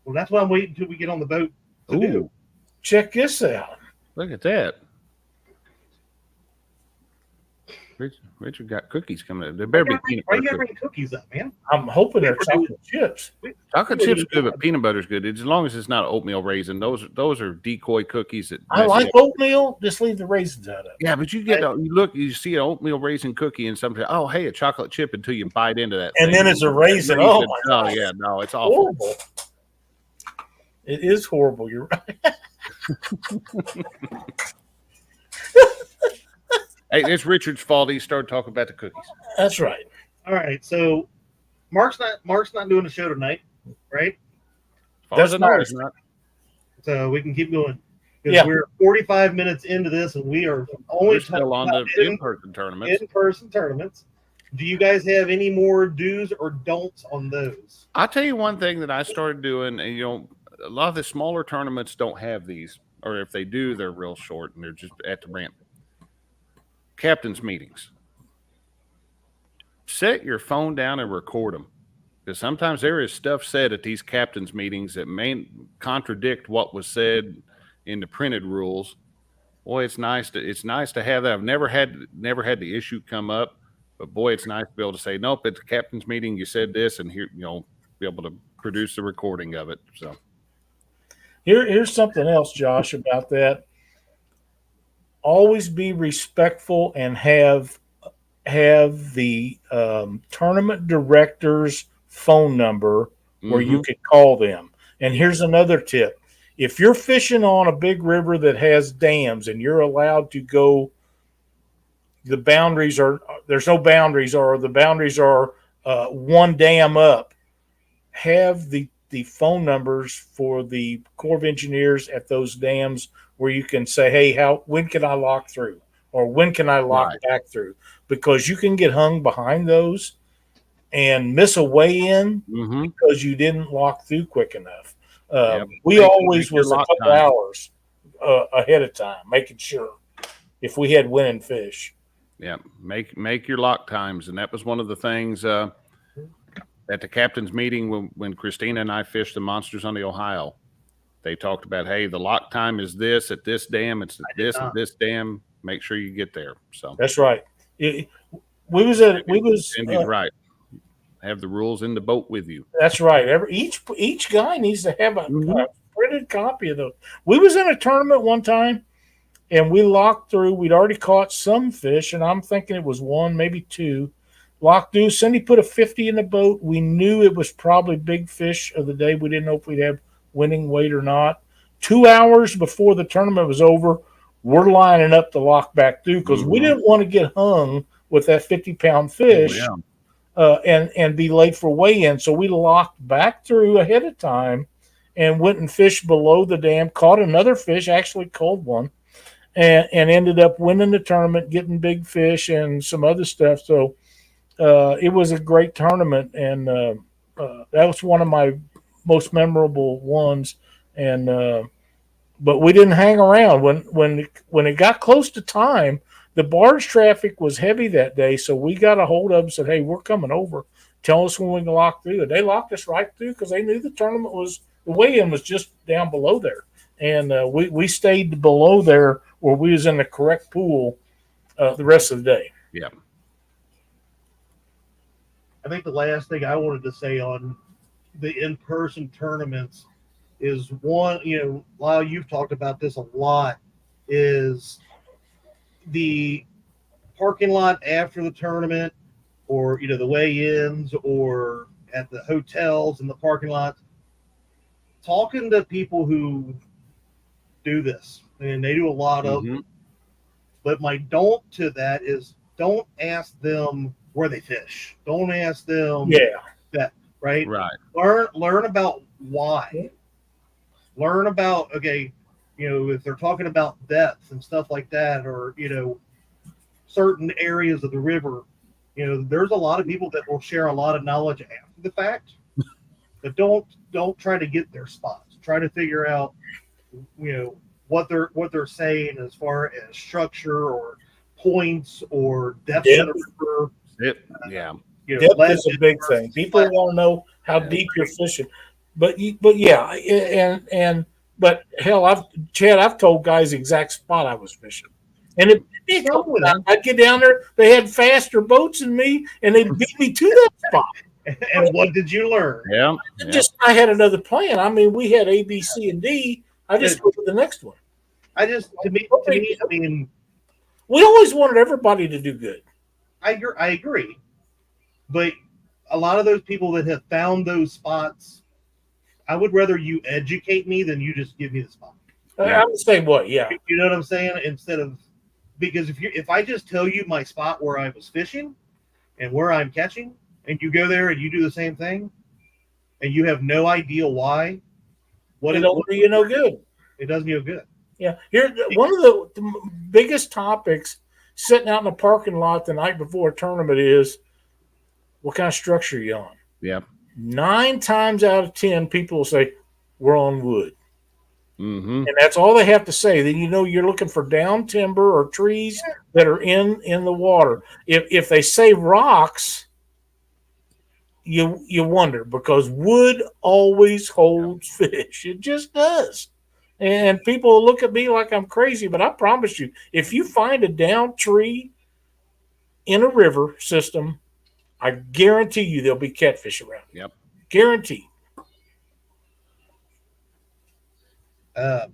well, that's why I'm waiting until we get on the boat to do.
Ooh,
Check this out.
look at that. Richard got cookies coming up. There better be peanut
Why you
butter.
gotta bring cookies up, man?
I'm hoping they're chocolate chips.
Chocolate chips good, but peanut butter's good. As long as it's not oatmeal raisin. Those are decoy cookies that
I like oatmeal. Just leave the raisins out of it.
Yeah, but you see an oatmeal raisin cookie and something. Oh, hey, a chocolate chip until you bite into that.
And
thing.
then it's a raisin. Oh, my God.
yeah, no, it's awful.
Horrible. It is horrible. You're right.
Hey, it's Richard's fault. He started talking about the cookies.
That's right.
All right, so Mark's not doing the show tonight, right?
As far as I
That's
know,
nice.
it's not.
So we can keep going. Because
Yeah.
we're 45 minutes into this and we are only
We're still on the in-person tournaments.
in-person tournaments. Do you guys have any more do's or don'ts on those?
I'll tell you one thing that I started doing, and a lot of the smaller tournaments don't have these, or if they do, they're real short and they're just at the ramp. Captain's meetings. Set your phone down and record them, because sometimes there is stuff said at these captain's meetings that may contradict what was said in the printed rules. Boy, it's nice to have that. I've never had the issue come up, but boy, it's nice to be able to say, nope, at the captain's meeting you said this, and here be able to produce the recording of it. So
Here's something else, Josh, about that. Always be respectful and have the tournament director's phone number where you could call them. And here's another tip. If you're fishing on a big river that has dams and you're allowed to go, there's no boundaries, or the boundaries are one dam up, have the phone numbers for the Corps of Engineers at those dams where you can say, hey, when can I lock through? Or when can I lock back through? Because you can get hung behind those and miss a weigh-in because you didn't lock through quick enough. We always was a couple hours ahead of time, making sure if we had winning fish.
Yeah, make your lock times. And that was one of the things at the captain's meeting when Christina and I fished the Monsters on the Ohio. They talked about, hey, the lock time is this at this dam. It's at this dam. Make sure you get there. So
that's right. We was
right. Have the rules in the boat with you.
That's right. Each guy needs to have a printed copy of those. We was in a tournament one time, and we locked through. We'd already caught some fish, and I'm thinking it was one, maybe two. Locked through. Cindy put a 50 in the boat. We knew it was probably big fish of the day. We didn't know if we'd have winning weight or not. 2 hours before the tournament was over, we're lining up to lock back through because we didn't want to get hung with that 50-pound fish and be late for weigh-in. So we locked back through ahead of time and went and fished below the dam, caught another fish, actually caught one, and ended up winning the tournament, getting big fish and some other stuff. So it was a great tournament, and that was one of my most memorable ones. And but we didn't hang around when it got close to time. The barge traffic was heavy that day, so we got a hold of them and said, hey, we're coming over. Tell us when we can lock through. And they locked us right through because they knew the tournament the weigh-in was just down below there. And we stayed below there where we was in the correct pool the rest of the day.
Yeah.
I think the last thing I wanted to say on the in-person tournaments is one, Lyle, you've talked about this a lot, is the parking lot after the tournament, or the weigh-ins, or at the hotels and the parking lots, talking to people who do this, and they do a lot of it. But my don't to that is, don't ask them where they fish. Don't ask them that, right? Learn about why. Learn about, okay, if they're talking about depth and stuff like that, or certain areas of the river, there's a lot of people that will share a lot of knowledge after the fact, but don't try to get their spots. Try to figure out what they're saying as far as structure or points or depth of the river.
Depth is a big thing. People want to know how deep you're fishing, but hell, I've told guys the exact spot I was fishing, and I'd get down there. They had faster boats than me, and they beat me to that spot.
And what did you learn?
I had another plan. I mean, we had A, B, C, and D. I just go to the next one. To me, I mean, we always wanted everybody to do good.
I agree, but a lot of those people that have found those spots, I would rather you educate me than you just give me the spot.
I'm the same way. Yeah,
you know what I'm saying? Because if I just tell you my spot where I was fishing and where I'm catching, and you go there and you do the same thing, and you have no idea why,
it don't do you no good.
It doesn't do you good.
Yeah. One of the biggest topics sitting out in the parking lot the night before a tournament is, what kind of structure are you on?
Yeah.
9 times out of 10, people will say, we're on wood. And that's all they have to say. Then you're looking for down timber or trees that are in the water. If they say rocks, you wonder, because wood always holds fish. It just does. And people look at me like I'm crazy, but I promise you, if you find a down tree in a river system, I guarantee you there'll be catfish around.
Yep.
Guaranteed.
No,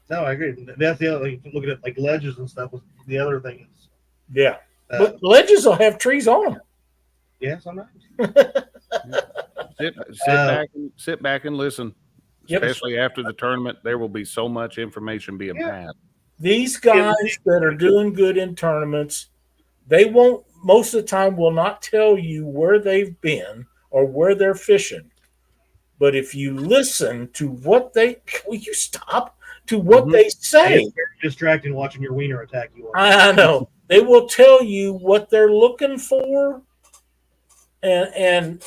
I agree. That's the other thing. Looking at like ledges and stuff. The other thing is,
but ledges will have trees on them.
Yeah, sometimes.
Sit back and listen. Especially after the tournament, there will be so much information being passed.
These guys that are doing good in tournaments, they won't, most of the time, will not tell you where they've been or where they're fishing. But if you listen to what they, will you stop to what they say?
It's very distracting watching your wiener attack you.
I know. They will tell you what they're looking for and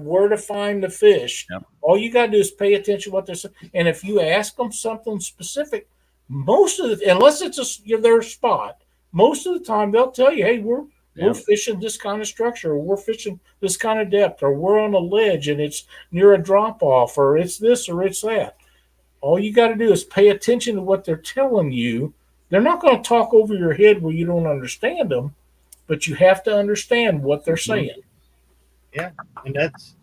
where to find the fish.
Yep.
All you got to do is pay attention to what they're saying. And if you ask them something specific, most of the, unless it's their spot, most of the time they'll tell you, hey, we're fishing this kind of structure, or we're fishing this kind of depth, or we're on a ledge and it's near a drop off, or it's this or it's that. All you got to do is pay attention to what they're telling you. They're not going to talk over your head where you don't understand them, but you have to understand what they're saying.
Yeah, and that's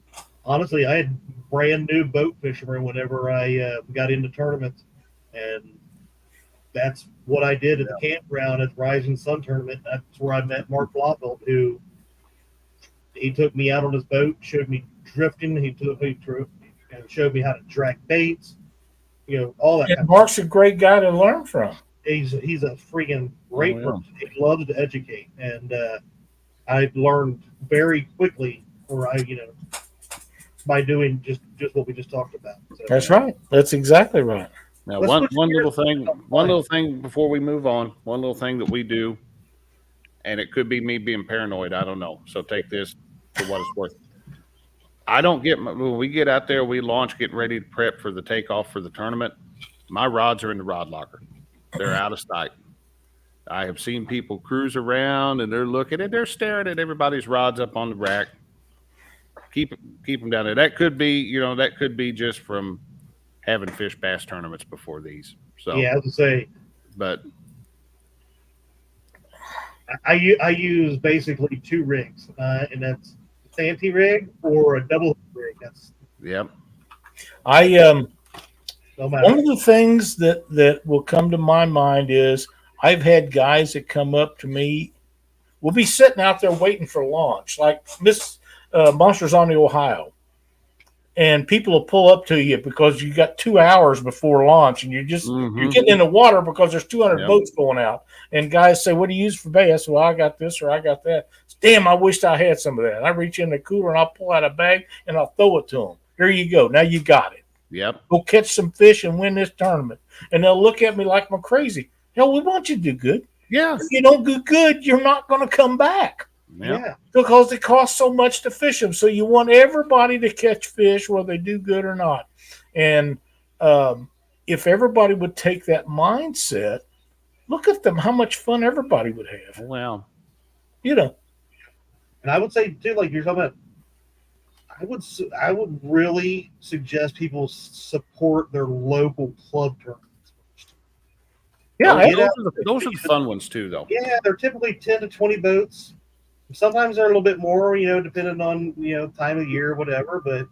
honestly, I had brand new boat fishermen whenever I got into tournaments, and that's what I did at the campground at the Rising Sun tournament. That's where I met Mark Blottveld, who he took me out on his boat, showed me drifting. He took me through and showed me how to drag baits, all that.
And Mark's a great guy to learn from.
He's a freaking great person. He loves to educate, and I learned very quickly, by doing just what we just talked about. So,
that's right. That's exactly right.
Now, one little thing before we move on, one little thing that we do, and it could be me being paranoid, I don't know. So take this for what it's worth. When we get out there, we launch, getting ready to prep for the takeoff for the tournament. My rods are in the rod locker. They're out of sight. I have seen people cruise around and they're looking and they're staring at everybody's rods up on the rack. Keep them down there. That could be just from having fish bass tournaments before these. So
yeah, I was to say,
but
I use basically 2 rigs, and that's a Santee rig or a double rig. That's
Yep.
I
no
One
matter.
of the things that will come to my mind is I've had guys that come up to me. We'll be sitting out there waiting for launch, like Miss Monsters on the Ohio, and people will pull up to you because you got 2 hours before launch, and you're
Mhm.
getting in the water because there's 200
Yep.
boats going out. And guys say, "What do you use for bait?" I say, "Well, I got this or I got that." Damn, I wished I had some of that. And I reach in the cooler and I'll pull out a bag and I'll throw it to them. Here you go. Now you got it.
Yep.
Go catch some fish and win this tournament. And they'll look at me like I'm crazy. Hell, we want you to do good.
Yeah.
If you don't do good, you're not going to come back
Yeah.
because it costs so much to fish them. So you want everybody to catch fish, whether they do good or not. And if everybody would take that mindset, look at them, how much fun everybody would have.
Well,
You know,
And I would say too, like you're talking about, I would really suggest people support their local club tournaments first.
yeah,
Get out.
those are the fun ones too, though.
Yeah, they're typically 10 to 20 boats. Sometimes they're a little bit more, depending on, time of year or whatever. But,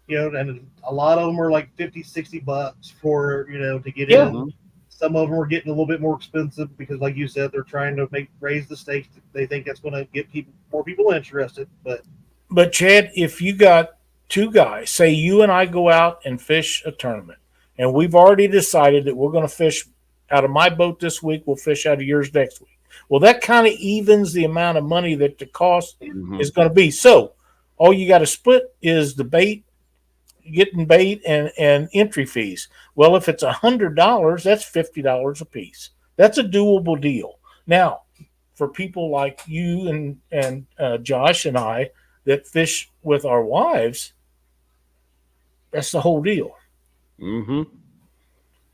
and a lot of them are like 50, 60 bucks for, to get
Yeah.
in. Some of them are getting a little bit more expensive because, like you said, they're trying to raise the stakes. They think that's going to get more people interested.
But Chad, if you got 2 guys, say you and I go out and fish a tournament, and we've already decided that we're going to fish out of my boat this week, we'll fish out of yours next week. Well, that kind of evens the amount of money that the cost
Mhm.
is going to be. So all you got to split is the bait, getting bait, and entry fees. Well, if it's $100, that's $50 a piece. That's a doable deal. Now, for people like you and Josh and I that fish with our wives, that's the whole deal.
Mhm.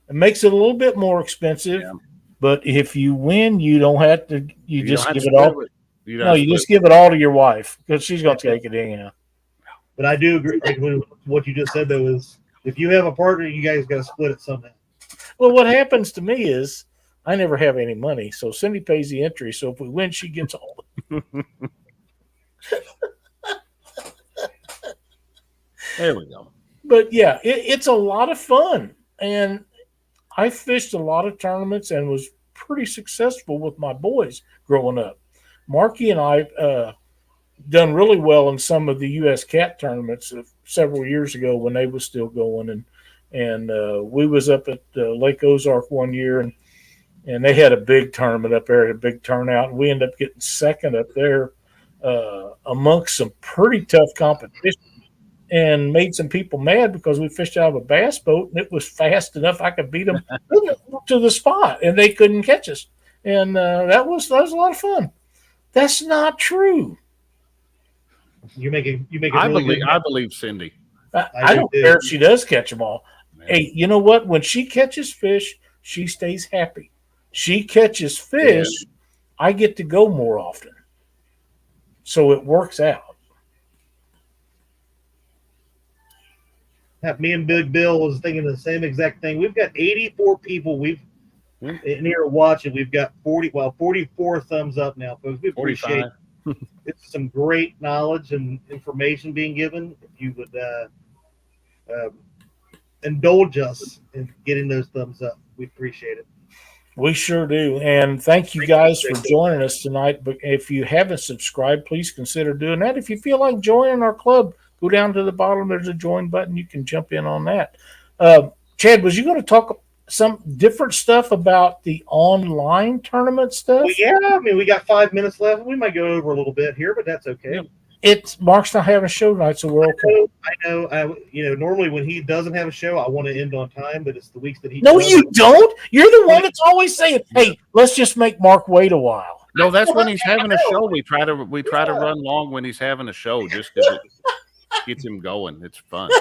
It makes it a little bit more expensive,
Yeah.
but if you win, you don't have to. You
don't
just
have
give
to
it all.
split with- You don't
No,
have to
you
split
just give it all to your wife because she's going to take it anyhow.
But I do agree. Like what you just said, though, is if you have a partner, you guys got to split it somehow.
Well, what happens to me is I never have any money, so Cindy pays the entry. So if we win, she gets all.
There we go.
But yeah, it's a lot of fun, and I fished a lot of tournaments and was pretty successful with my boys growing up. Marky and I done really well in some of the U.S. cat tournaments several years ago when they was still going, and we was up at Lake Ozark one year, and they had a big tournament up there, a big turnout, and we ended up getting second up there amongst some pretty tough competition. And made some people mad because we fished out of a bass boat and it was fast enough I could beat them to the spot and they couldn't catch us. And that was a lot of fun. That's not true.
You make it
I
really
believe
good.
I believe Cindy.
I don't
do.
care if she does catch them all.
Man.
Hey, you know what? When she catches fish, she stays happy. She catches fish, I get to go more often. So it works out.
Me and Big Bill was thinking the same exact thing. We've got 84 people in here watching. We've got 44 thumbs up now, folks. We appreciate
45.
it's some great knowledge and information being given. If you would indulge us in getting those thumbs up, we appreciate it.
We sure do. And thank you guys for joining us tonight. But if you haven't subscribed, please consider doing that. If you feel like joining our club, go down to the bottom. There's a join button. You can jump in on that. Chad, was you going to talk some different stuff about the online tournament stuff?
Well, yeah, I mean, we got 5 minutes left. We might go over a little bit here, but that's okay.
Yep.
It's Mark's not having a show tonight, so we're okay.
I know. Normally when he doesn't have a show, I want to end on time, but it's the weeks that he
No,
does.
you don't. You're the one that's always saying, "Hey, let's just make Mark wait a while."
No, that's when he's having a show. We try to run long when he's having a show just because it gets him going. It's fun.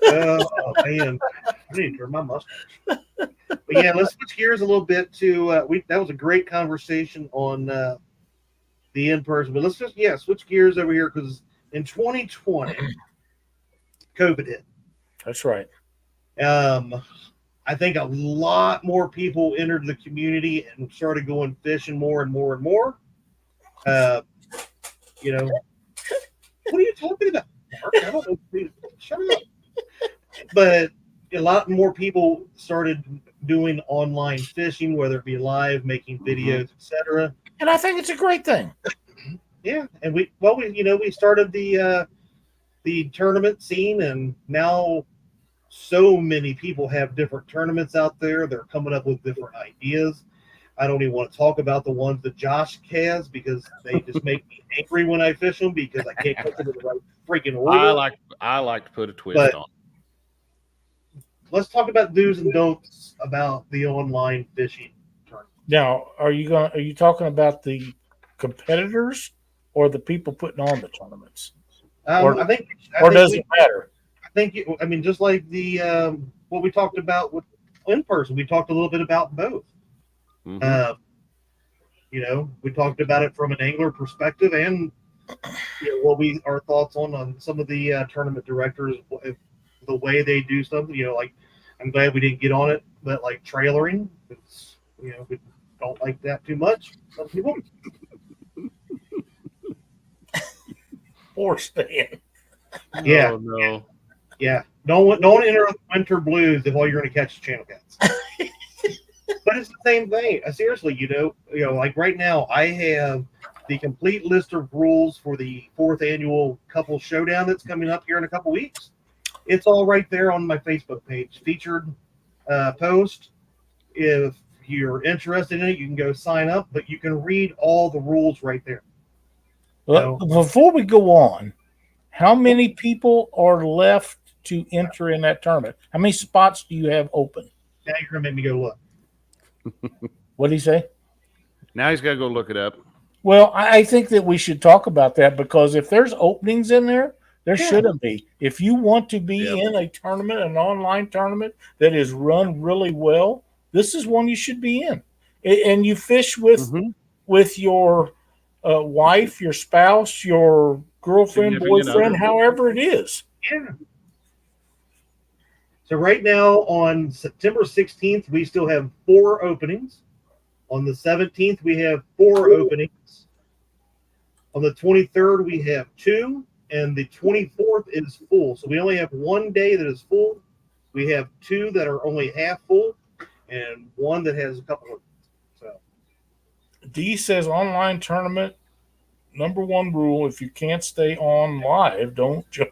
Oh man, I need to turn my mustache. But yeah, let's switch gears a little bit to that was a great conversation on the in-person, but let's just switch gears over here because in 2020 COVID hit.
That's right.
I think a lot more people entered the community and started going fishing more and more and more. You know, what are you talking about, Mark? I don't know. Shut up. But a lot more people started doing online fishing, whether it be live, making videos, etc.
And I think it's a great thing.
Yeah, and we started the tournament scene, and now so many people have different tournaments out there. They're coming up with different ideas. I don't even want to talk about the ones that Josh has because they just make me angry when I fish them because I can't put them in the right freaking order.
I like to put a twist
But
on.
Let's talk about do's and don'ts about the online fishing tournament.
Now, are you talking about the competitors or the people putting on the tournaments?
I think
does it matter?
I think just like the what we talked about with in person, we talked a little bit about both. We talked about it from an angler perspective, and our thoughts on some of the tournament directors, the way they do something. Like I'm glad we didn't get on it, but like trailering, it's we don't like that too much. Some people.
Poor Stan.
Yeah.
Oh, no.
Yeah. Don't enter winter blues if all you're going to catch is channel cats. But it's the same thing. Seriously, like right now, I have the complete list of rules for the 4th annual couple showdown that's coming up here in a couple weeks. It's all right there on my Facebook page, featured post. If you're interested in it, you can go sign up, but you can read all the rules right there.
Well, before we go on, how many people are left to enter in that tournament? How many spots do you have open?
Now you're going to make me go look.
What did he say?
Now he's got to go look it up.
Well, I think that we should talk about that because if there's openings in there, there shouldn't be. If you want to be in a tournament, an online tournament that is run really well, this is one you should be in. And you fish with your wife, your spouse, your girlfriend, boyfriend, however it is.
Yeah. So right now on September 16th, we still have 4 openings. On the 17th, we have 4 openings. On the 23rd, we have 2. And the 24th is full. So we only have 1 day that is full. We have 2 that are only half full and 1 that has a couple of. So
D says online tournament, number 1 rule, if you can't stay on live, don't join.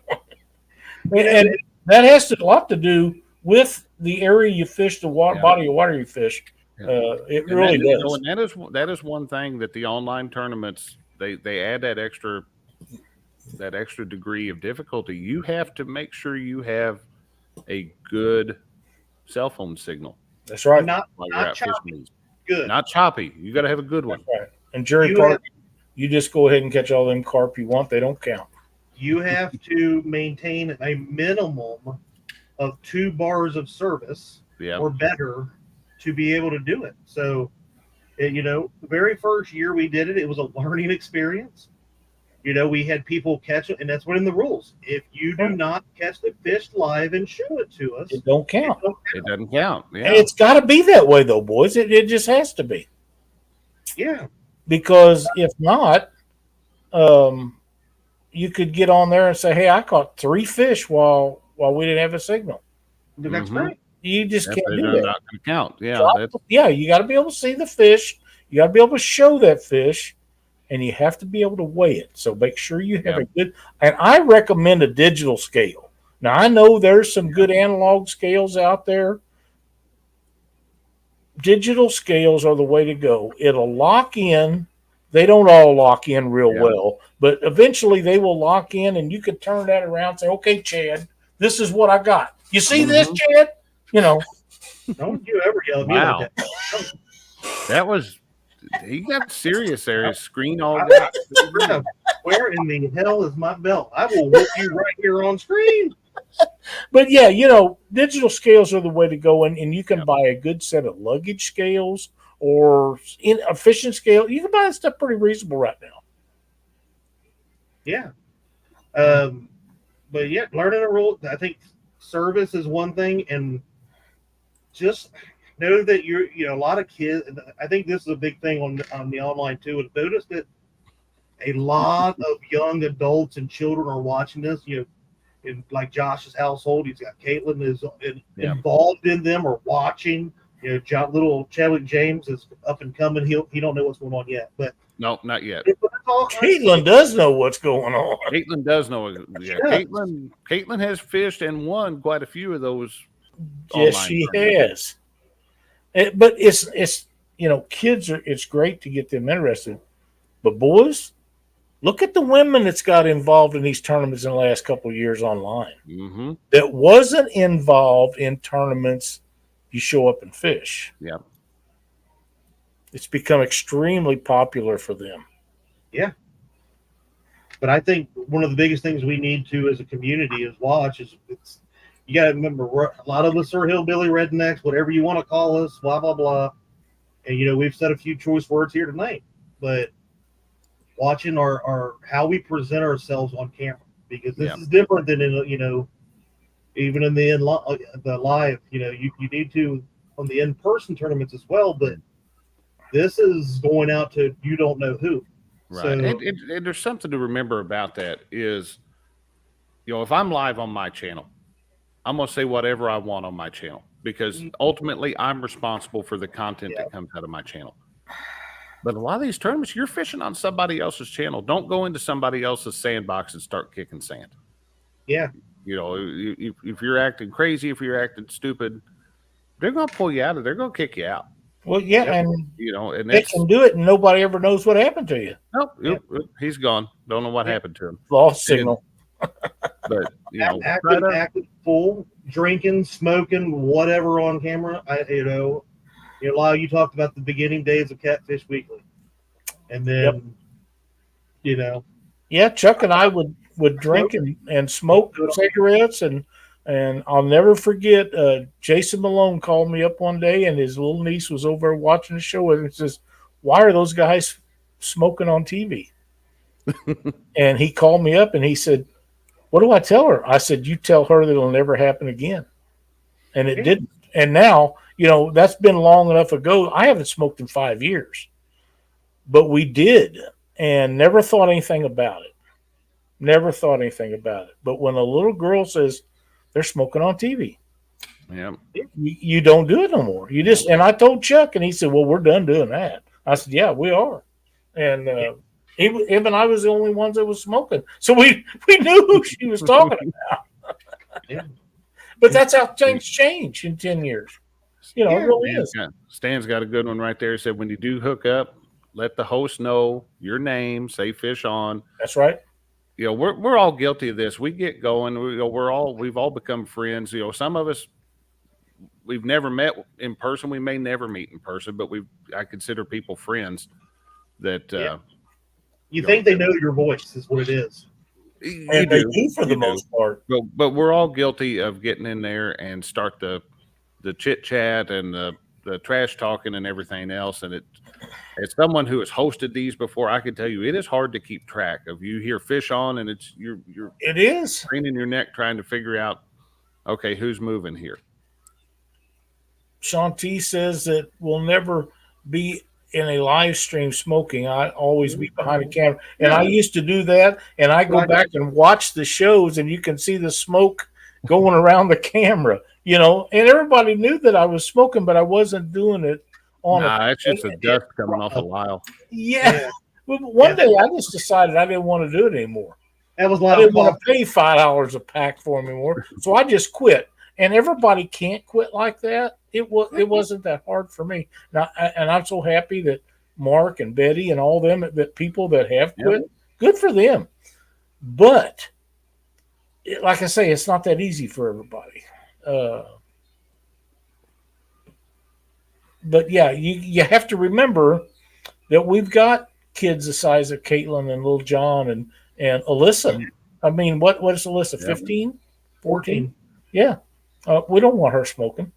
And that has a lot to do with the area you fish, the body of water you fish. It really does.
And that is one thing that the online tournaments, they add that extra degree of difficulty. You have to make sure you have a good cell phone signal.
That's right.
Not choppy. Good.
Not choppy. You got to have a good one.
That's right. And Jerry Park, you just go ahead and catch all them carp you want. They don't count.
You have to maintain a minimum of 2 bars of service or better to be able to do it. So, the very first year we did it, it was a learning experience. We had people catch it, and that's what in the rules. If you do not catch the fish live and show it to us,
it don't count.
It doesn't count. Yeah.
And it's got to be that way, though, boys. It just has to be.
Yeah.
Because if not, you could get on there and say, "Hey, I caught 3 fish while we didn't have a signal."
That's right.
You just can't do
that. Not going to count. Yeah.
So, you got to be able to see the fish. You got to be able to show that fish. And you have to be able to weigh it. So make sure you have a good, and I recommend a digital scale. Now, I know there's some good analog scales out there. Digital scales are the way to go. It'll lock in. They don't all lock in real well, but eventually they will lock in, and you can turn that around and say, "Okay, Chad, this is what I got. You see this, Chad?"
Don't you ever yell at me like that.
That was. He got serious there. His screen all got.
Where in the hell is my belt? I will whoop you right here on screen.
But digital scales are the way to go, and you can buy a good set of luggage scales or in a fishing scale. You can buy that stuff pretty reasonable right now.
Yeah. But learning a rule. I think service is one thing, and just know that a lot of kids. I think this is a big thing on the online too. Is notice that a lot of young adults and children are watching this. In like Josh's household, he's got Caitlin is involved in them or watching. Little Chadwick James is up and coming. He don't know what's going on yet, but
no, not yet.
Caitlin does know what's going on.
Caitlin does know. Yeah, Caitlin has fished and won quite a few of those.
Yes, she has. But it's kids are. It's great to get them interested, but boys, look at the women that's got involved in these tournaments in the last couple of years online.
Mm-hmm.
That wasn't involved in tournaments. You show up and fish.
Yeah.
It's become extremely popular for them.
Yeah. But I think one of the biggest things we need to as a community is watch is you got to remember a lot of us are hillbilly rednecks, whatever you want to call us, blah, blah, blah. And, we've said a few choice words here tonight, but watching our how we present ourselves on camera, because this is different than even in the live, you need to on the in-person tournaments as well, but this is going out to you don't know who.
Right.
So,
and there's something to remember about that is, if I'm live on my channel, I'm going to say whatever I want on my channel, because ultimately I'm responsible for the content that comes out of my channel. But a lot of these tournaments, you're fishing on somebody else's channel. Don't go into somebody else's sandbox and start kicking sand.
Yeah.
If you're acting crazy, if you're acting stupid, they're going to pull you out of. They're going to kick you out.
Well, yeah, and
and
they can do it, and nobody ever knows what happened to you.
Nope, he's gone. Don't know what happened to him.
Lost signal.
But
acting full, drinking, smoking, whatever on camera. Lyle, you talked about the beginning days of Catfish Weekly, and then
yeah, Chuck and I would drink and smoke cigarettes, and I'll never forget. Jason Malone called me up one day, and his little niece was over watching the show, and says, "Why are those guys smoking on TV?" And he called me up and he said, "What do I tell her?" I said, "You tell her that it'll never happen again." And it didn't. And now, that's been long enough ago. I haven't smoked in 5 years, but we did, and never thought anything about it. Never thought anything about it. But when a little girl says they're smoking on TV, you don't do it no more. You just, and I told Chuck, and he said, "Well, we're done doing that." I said, "Yeah, we are." And him and I was the only ones that was smoking, so we knew who she was talking about. But that's how things change in 10 years. It really is.
Stan's got a good one right there. He said, when you do hook up, let the host know your name, say fish on.
That's right.
We're all guilty of this. We get going. We've all become friends. Some of us, we've never met in person. We may never meet in person, but I consider people friends that
you think they know your voice is what it is.
And they do for the most part.
But we're all guilty of getting in there and start the chit chat and the trash talking and everything else. And as someone who has hosted these before, I can tell you it is hard to keep track of. You hear fish on, and
it is
craning your neck trying to figure out, okay, who's moving here.
Shanti says that we'll never be in a live stream smoking. I always be behind the camera, and I used to do that. And I go back and watch the shows, and you can see the smoke going around the camera. And everybody knew that I was smoking, but I wasn't doing it on.
It's just a dust coming off a Lyle.
Yeah. But one day I just decided I didn't want to do it anymore.
That was
I didn't want to pay $5 a pack for them anymore, so I just quit. And everybody can't quit like that. It wasn't that hard for me. Now, and I'm so happy that Mark and Betty and all them, that people that have quit, good for them. But like I say, it's not that easy for everybody. But yeah, you have to remember that we've got kids the size of Caitlin and little John and Alyssa. I mean, what is Alyssa? 15, 14? Yeah. We don't want her smoking.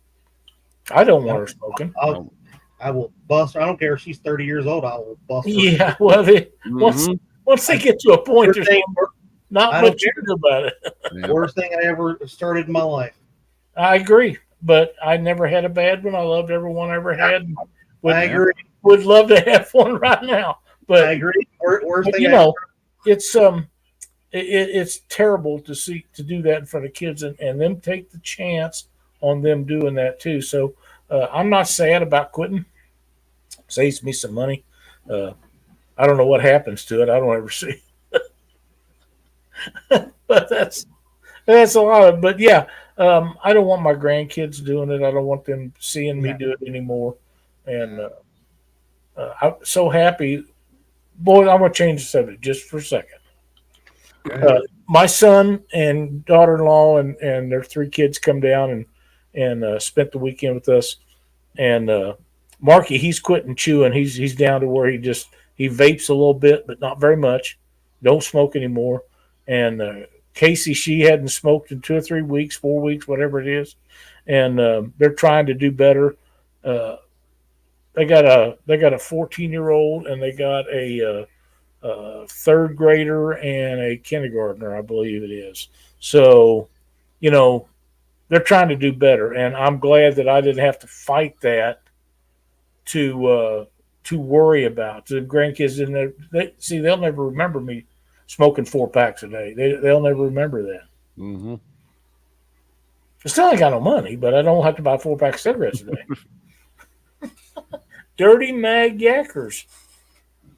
I don't want her smoking.
I will bust her. I don't care if she's 30 years old. I will bust her.
Yeah. Well, once they get to a point, there's not much you can do about it.
Worst thing I ever started in my life.
I agree. but I never had a bad one. I loved every one I ever had.
I agree.
Would love to have one right now, but
I agree. Worst
but
thing
you know, it's terrible to do that in front of kids and them take the chance on them doing that too. So I'm not sad about quitting. Saves me some money. I don't know what happens to it. I don't ever see. But that's a lot of. But yeah, I don't want my grandkids doing it. I don't want them seeing me do it anymore. And I'm so happy. Boy, I'm gonna change the subject just for a second. My son and daughter-in-law and their 3 kids come down and spent the weekend with us. And Marky, he's quitting chewing. He's down to where he vapes a little bit, but not very much. Don't smoke anymore. And Casey, she hadn't smoked in 2 or 3 weeks, 4 weeks, whatever it is. And they're trying to do better. They got a 14-year-old and they got a 3rd grader and a kindergartner, I believe it is. So, they're trying to do better, and I'm glad that I didn't have to fight that to worry about the grandkids. In there, they'll never remember me smoking 4 packs a day. They'll never remember that.
Mm-hmm.
I still ain't got no money, but I don't have to buy 4 packs of cigarettes a day. Dirty Mag Yackers.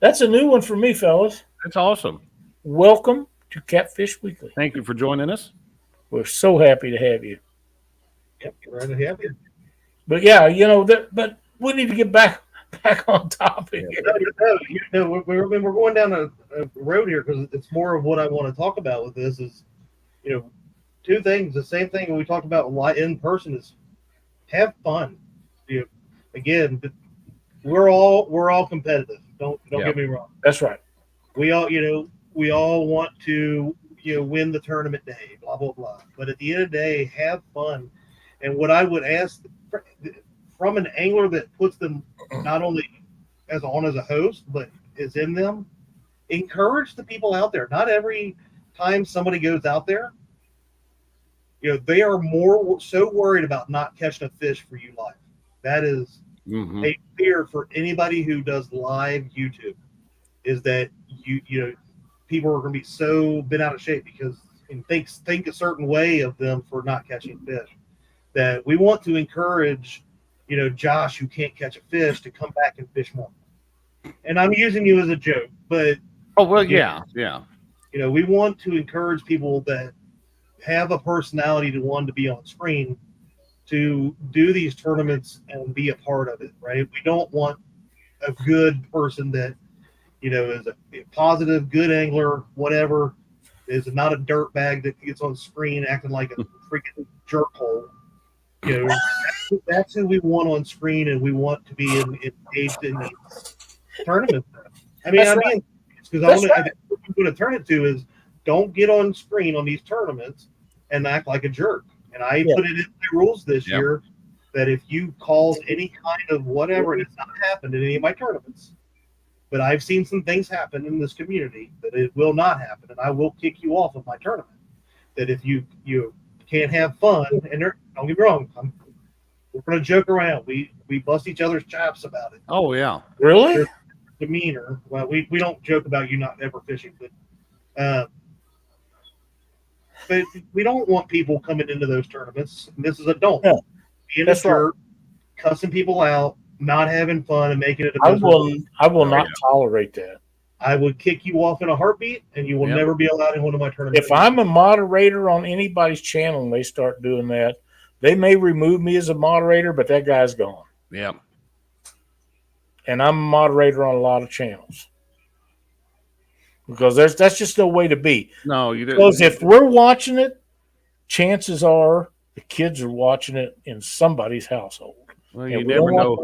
That's a new one for me, fellas.
That's awesome.
Welcome to Catfish Weekly.
Thank you for joining us.
We're so happy to have you.
Yep, right ahead.
But yeah, but we need to get back on topic.
We're going down a road here because it's more of what I want to talk about with this is, 2 things. The same thing we talked about in person is have fun. Again, we're all competitive. Don't get me wrong.
That's right.
We all want to win the tournament day, blah blah blah. But at the end of the day, have fun. And what I would ask from an angler that puts them not only as a host, but is in them, encourage the people out there. Not every time somebody goes out there, they are so worried about not catching a fish for you live. That is a fear for anybody who does live YouTube, is that people are going to be so bent out of shape because and think a certain way of them for not catching fish. That we want to encourage, Josh, who can't catch a fish, to come back and fish more. And I'm using you as a joke, but
yeah.
We want to encourage people that have a personality to be on screen to do these tournaments and be a part of it, right? We don't want a good person that is a positive, good angler, whatever, is not a dirt bag that gets on screen acting like a freaking jerkhole. That's who we want on screen, and we want to be engaged in these tournaments. I mean, because what I'm going to turn it to is don't get on screen on these tournaments and act like a jerk. And I put it in my rules this year that if you cause any kind of whatever, and it's not happened in any of my tournaments, but I've seen some things happen in this community that it will not happen, and I will kick you off of my tournament. That if you can't have fun, and don't get me wrong, we're going to joke around. We bust each other's chops about it.
Oh yeah,
really?
There's demeanor. Well, we don't joke about you not ever fishing, but we don't want people coming into those tournaments. This is a don't. Yeah, being a jerk, cussing people out, not having fun, and making it.
I will not tolerate that.
I would kick you off in a heartbeat, and you will never be allowed in one of my tournaments.
If I'm a moderator on anybody's channel and they start doing that, they may remove me as a moderator, but that guy's gone.
Yeah.
And I'm a moderator on a lot of channels. Because that's just no way to be.
No, you didn't.
Because if we're watching it, chances are the kids are watching it in somebody's household.
Well, you never know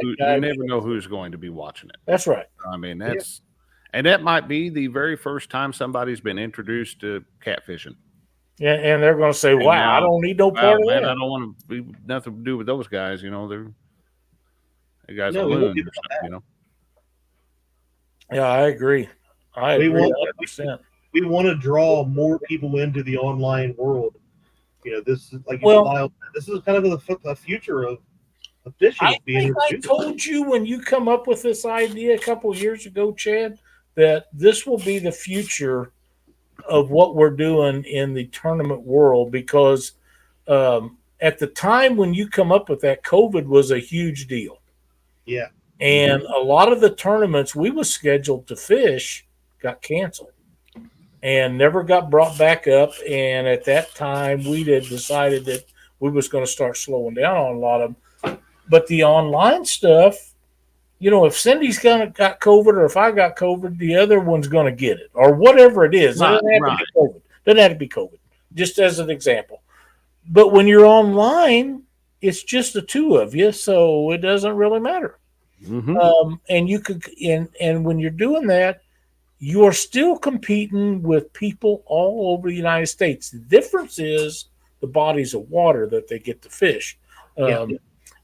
who's going to be watching it.
That's right.
I mean, and that might be the very first time somebody's been introduced to catfishing.
Yeah, and they're going to say, "Wow, I don't need no part of that.
I don't want to be nothing to do with those guys. They guys are loons or something.
Yeah, I agree. I agree 100%.
We want to draw more people into the online world This is like
Well,
this is kind of the future of fishing
I
is being
think I
introduced.
told you when you come up with this idea a couple of years ago, Chad, that this will be the future of what we're doing in the tournament world because at the time when you come up with that, COVID was a huge deal.
Yeah.
And a lot of the tournaments we was scheduled to fish got canceled and never got brought back up. And at that time, we had decided that we was going to start slowing down on a lot of them. But the online stuff, if Cindy's got COVID or if I got COVID, the other one's going to get it or whatever it is.
Right,
it doesn't have to be COVID. Doesn't have to be COVID. Just as an example. But when you're online, it's just the two of you, so it doesn't really matter. And you could, and when you're doing that, you are still competing with people all over the United States. The difference is the bodies of water that they get to fish. And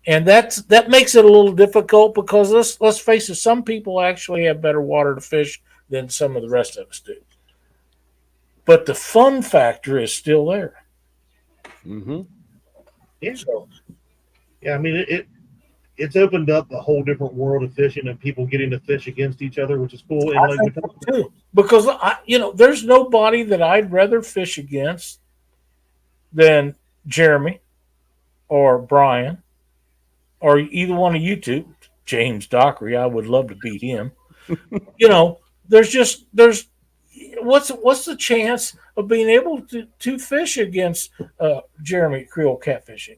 that makes it a little difficult because let's face it, some people actually have better water to fish than some of the rest of us do. But the fun factor is still there.
Yeah. So, I mean, it's opened up a whole different world of fishing and people getting to fish against each other, which is cool. And
I think so too, because there's nobody that I'd rather fish against than Jeremy or Brian or either one of you two. James Dockery, I would love to beat him. There's what's the chance of being able to fish against Jeremy Creel catfishing?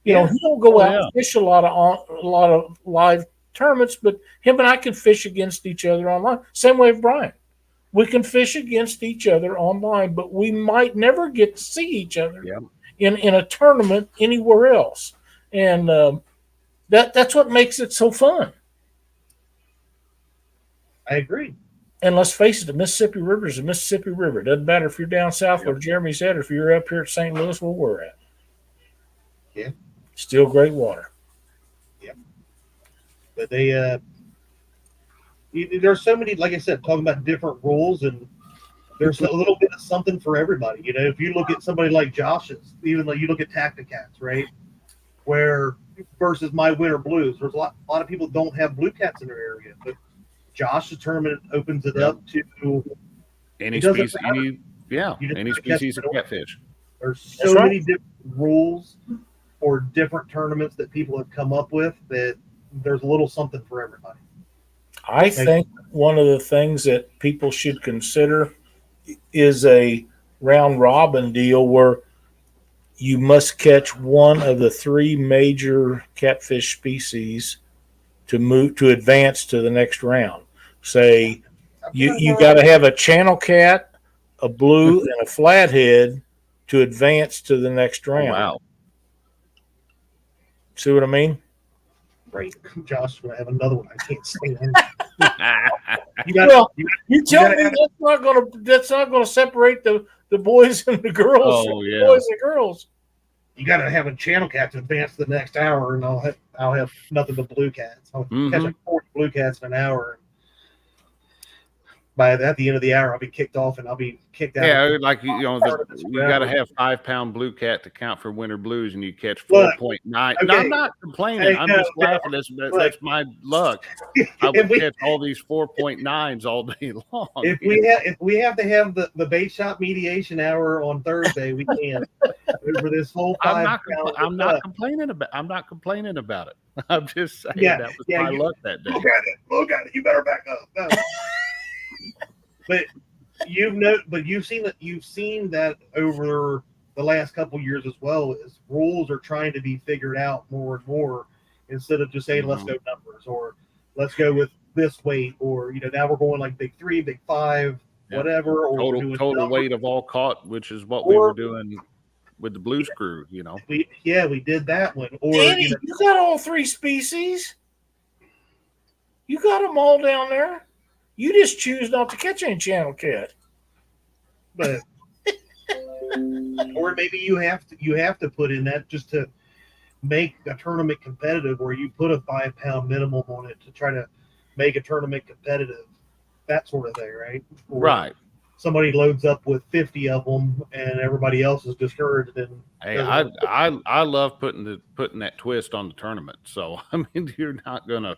He don't go out and fish a lot of live tournaments, but him and I can fish against each other online. Same way with Brian. We can fish against each other online, but we might never get to see each other in a tournament anywhere else. And that's what makes it so fun.
I agree.
And let's face it, the Mississippi River is the Mississippi River. It doesn't matter if you're down south where Jeremy's at or if you're up here at St. Louis where we're at.
Yeah.
Still great water.
Yeah. But there's so many, like I said, talking about different rules, and there's a little bit of something for everybody. If you look at somebody like Josh's, even though you look at Tacticats, right? Where versus my Winter Blues, there's a lot of people don't have blue cats in their area, but Josh's tournament opens it up to
any species, any species of catfish.
There's so many different rules or different tournaments that people have come up with that there's a little something for everybody.
I think one of the things that people should consider is a round robin deal where you must catch one of the three major catfish species to advance to the next round. Say you got to have a channel cat, a blue, and a flathead to advance to the next round.
Wow.
See what I mean?
Right. Josh, going to have another one. I can't say
that. You tell me that's not gonna separate the boys and the girls. The boys and girls.
You got to have a channel cat to advance the next hour, and I'll have nothing but blue cats. I'll catch like 40 blue cats in an hour. At the end of the hour, I'll be kicked off and I'll be kicked out.
Yeah, like you got to have 5-pound blue cat to count for winter blues, and you catch 4.9. Okay. No, I'm not complaining. I'm just laughing. That's my luck. I would catch all these 4.9s all day long.
If we have to have the bait shop mediation hour on Thursday, we can. Over this whole 5 pounds.
I'm not complaining about it. I'm just saying that was my luck that day.
Look at it. You better back up. No. But you've seen that over the last couple of years as well, as rules are trying to be figured out more and more instead of just saying let's go numbers or let's go with this weight or now we're going like big 3, big 5, whatever. Or
total weight of all caught, which is what we were doing with the Blues Crew.
We did that one. Or
Danny, you got all 3 species. You got them all down there. You just choose not to catch any channel cat.
But or maybe you have to put in that just to make a tournament competitive, where you put a 5-pound minimum on it to try to make a tournament competitive, that sort of thing, right?
Right.
somebody loads up with 50 of them and everybody else is discouraged. And
Hey, I love putting that twist on the tournament. So I mean, you're not gonna.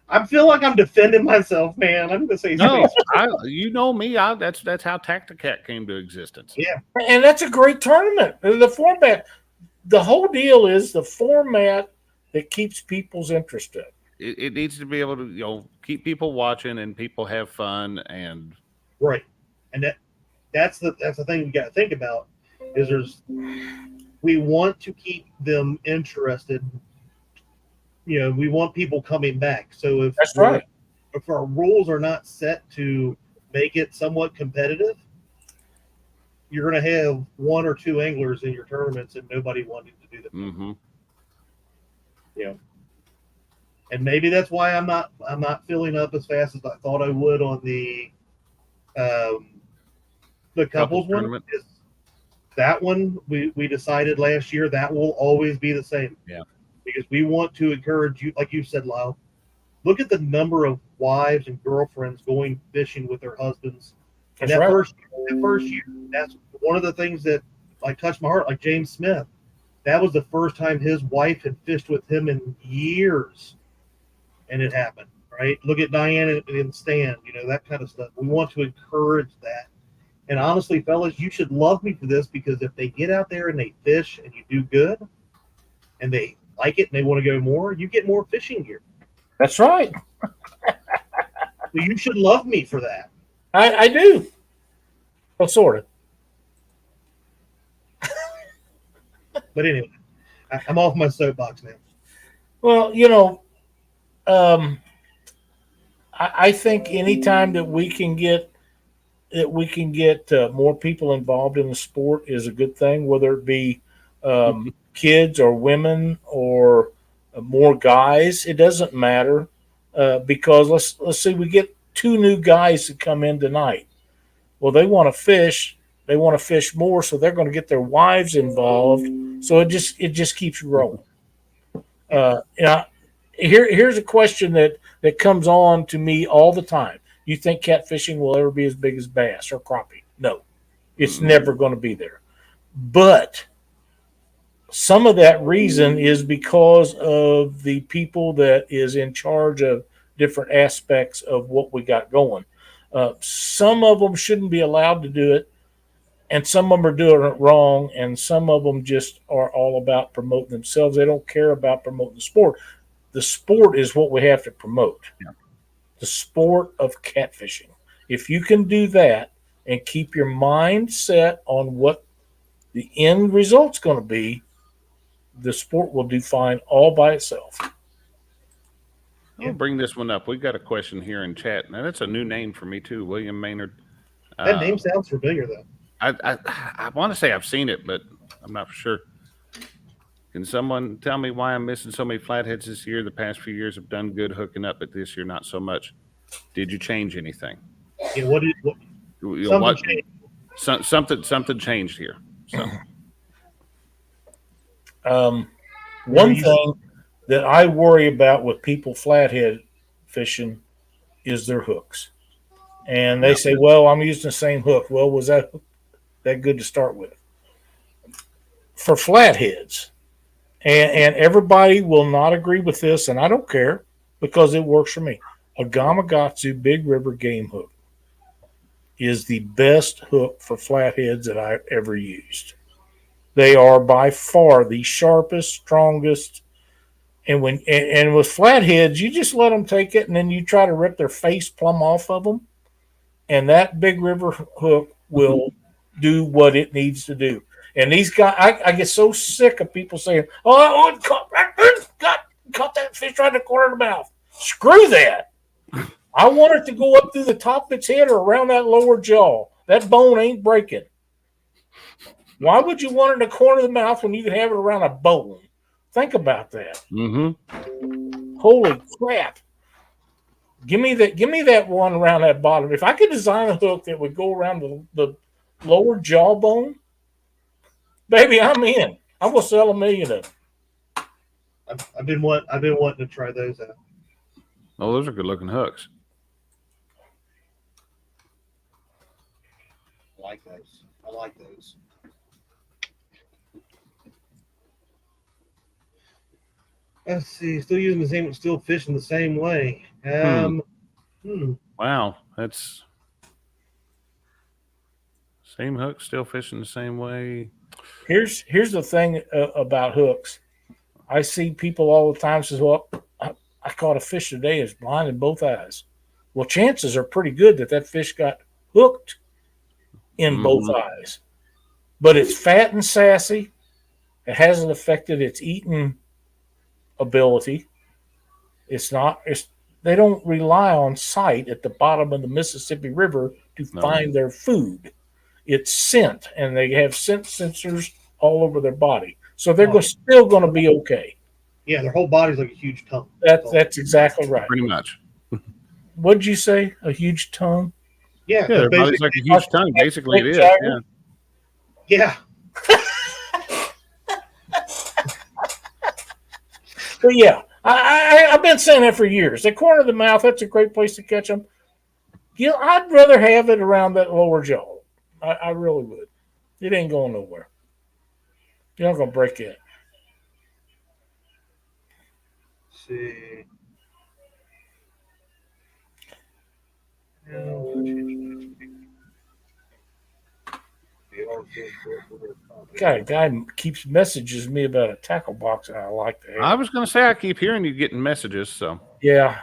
I feel like I'm defending myself, man. I'm gonna say
No,
space.
you know me. That's how Tacticat came to existence.
Yeah,
And that's a great tournament. The format, the whole deal is the format that keeps people's interest in.
It needs to be able to keep people watching and people have fun and
right. And that's the thing we got to think about is we want to keep them interested. We want people coming back. So
That's right.
If our rules are not set to make it somewhat competitive, you're going to have one or two anglers in your tournaments and nobody wanting to do them.
Mm-hmm.
And maybe that's why I'm not filling up as fast as I thought I would on the couples one.
Tournament.
That one we decided last year that will always be the same.
Yeah.
Because we want to encourage you, like you said, Lyle. Look at the number of wives and girlfriends going fishing with their husbands. And
That's right.
first year, that's one of the things that like touched my heart. Like James Smith, that was the first time his wife had fished with him in years, and it happened. Right? Look at Diane and Stan. That kind of stuff. We want to encourage that. And honestly, fellas, you should love me for this because if they get out there and they fish and you do good, and they like it and they want to go more, you get more fishing gear.
That's right.
So you should love me for that.
I do. Well, sort of.
But anyway, I'm off my soapbox now.
Well, I think anytime that we can get more people involved in the sport is a good thing, whether it be kids or women or more guys. It doesn't matter because let's see, we get 2 new guys that come in tonight. Well, they want to fish. They want to fish more, so they're going to get their wives involved. So it just keeps rolling. Here's a question that comes on to me all the time. You think catfishing will ever be as big as bass or crappie? No, it's never going to be there. But some of that reason is because of the people that is in charge of different aspects of what we got going. Some of them shouldn't be allowed to do it, and some of them are doing it wrong, and some of them just are all about promoting themselves. They don't care about promoting the sport. The sport is what we have to promote.
Yeah.
The sport of catfishing. If you can do that and keep your mind set on what the end result's going to be, the sport will do fine all by itself.
I'll bring this one up. We've got a question here in chat. Now, that's a new name for me, too. William Maynard.
That name sounds familiar, though.
I want to say I've seen it, but I'm not for sure. Can someone tell me why I'm missing so many flatheads this year? The past few years have done good hooking up, but this year not so much. Did you change anything?
Yeah,
something changed here. So.
One thing that I worry about with people flathead fishing is their hooks. And they say, well, I'm using the same hook. Well, was that good to start with? For flatheads, and everybody will not agree with this, and I don't care because it works for me. A Gama Big River game hook is the best hook for flatheads that I've ever used. They are by far the sharpest, strongest. And with flatheads, you just let them take it, and then you try to rip their face plumb off of them, and that Big River hook will do what it needs to do. And these guys, I get so sick of people saying, "Oh, caught that fish right in the corner of the mouth." Screw that! I want it to go up through the top of its head or around that lower jaw. That bone ain't breaking. Why would you want it in the corner of the mouth when you can have it around a bone? Think about that.
Mm-hmm.
Holy crap! Give me that one around that bottom. If I could design a hook that would go around the lower jawbone, baby, I'm in. I'm gonna sell 1 million of them.
I've been wanting to try those out.
Oh, those are good looking hooks.
like those. I like those. Let's see. Still using the same, still fishing the same way.
Wow, that's same hook, still fishing the same way.
Here's the thing about hooks. I see people all the time says, "Well, I caught a fish today. It's blind in both eyes." Well, chances are pretty good that fish got hooked in both eyes, but it's fat and sassy. It hasn't affected its eating ability. It's not. They don't rely on sight at the bottom of the Mississippi River to find their food. It's scent, and they have scent sensors all over their body, so they're still going to be okay.
Yeah, their whole body's like a huge tongue.
That's exactly right.
Pretty much.
What did you say? A huge tongue?
Yeah,
their body's like a huge tongue. Basically, it is. Yeah.
Yeah.
But yeah, I've been saying that for years. The corner of the mouth, that's a great place to catch them. I'd rather have it around that lower jaw. I really would. It ain't going nowhere. You're not going to break it.
Let's see.
God, a guy keeps messages me about a tackle box I like to have.
I was going to say I keep hearing you getting messages. So
yeah,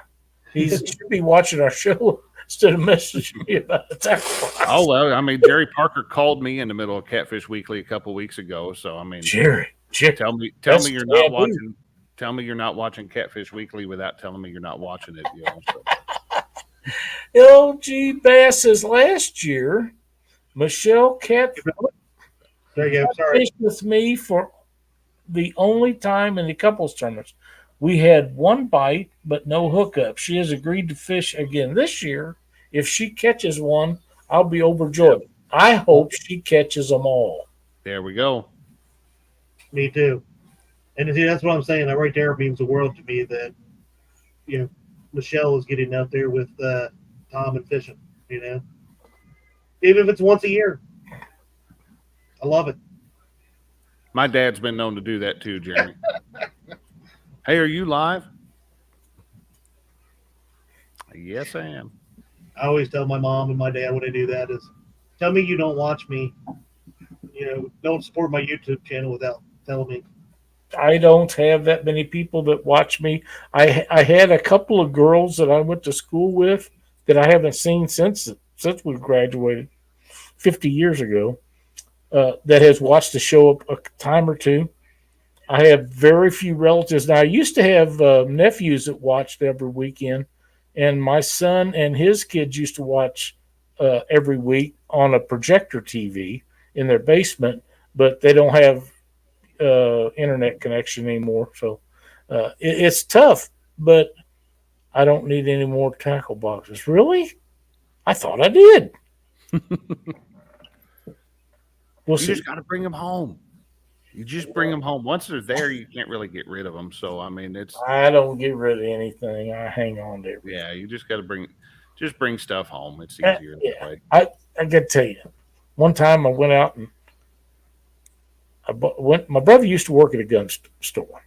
he should be watching our show instead of messaging me about a tackle box.
Oh well, I mean Jerry Parker called me in the middle of Catfish Weekly a couple weeks ago. So I mean,
Jerry,
tell me you're not watching. Tell me you're not watching Catfish Weekly without telling me you're not watching it. You know, so.
LG Bass says last year, Michelle Catfish with me for the only time in the couples tournaments. We had one bite, but no hookup. She has agreed to fish again this year. If she catches one, I'll be overjoyed. I hope she catches them all.
There we go.
Me too. And see, that's what I'm saying. That right there means the world to me that, Michelle is getting out there with Tom and fishing, even if it's once a year. I love it.
My dad's been known to do that too, Jeremy. Hey, are you live? Yes, I am.
I always tell my mom and my dad when I do that is, tell me you don't watch me. Don't support my YouTube channel without telling me.
I don't have that many people that watch me. I had a couple of girls that I went to school with that I haven't seen since we graduated 50 years ago that has watched the show a time or two. I have very few relatives. Now, I used to have nephews that watched every weekend, and my son and his kids used to watch every week on a projector TV in their basement, but they don't have internet connection anymore. So it's tough, but I don't need any more tackle boxes. Really? I thought I did.
You just got to bring them home. You just bring them home. Once they're there, you can't really get rid of them. So, I mean,
I don't get rid of anything. I hang on to everything.
Yeah, you just got to bring stuff home. It's easier that way.
I got to tell you, one time I went out and my brother used to work at a gun store,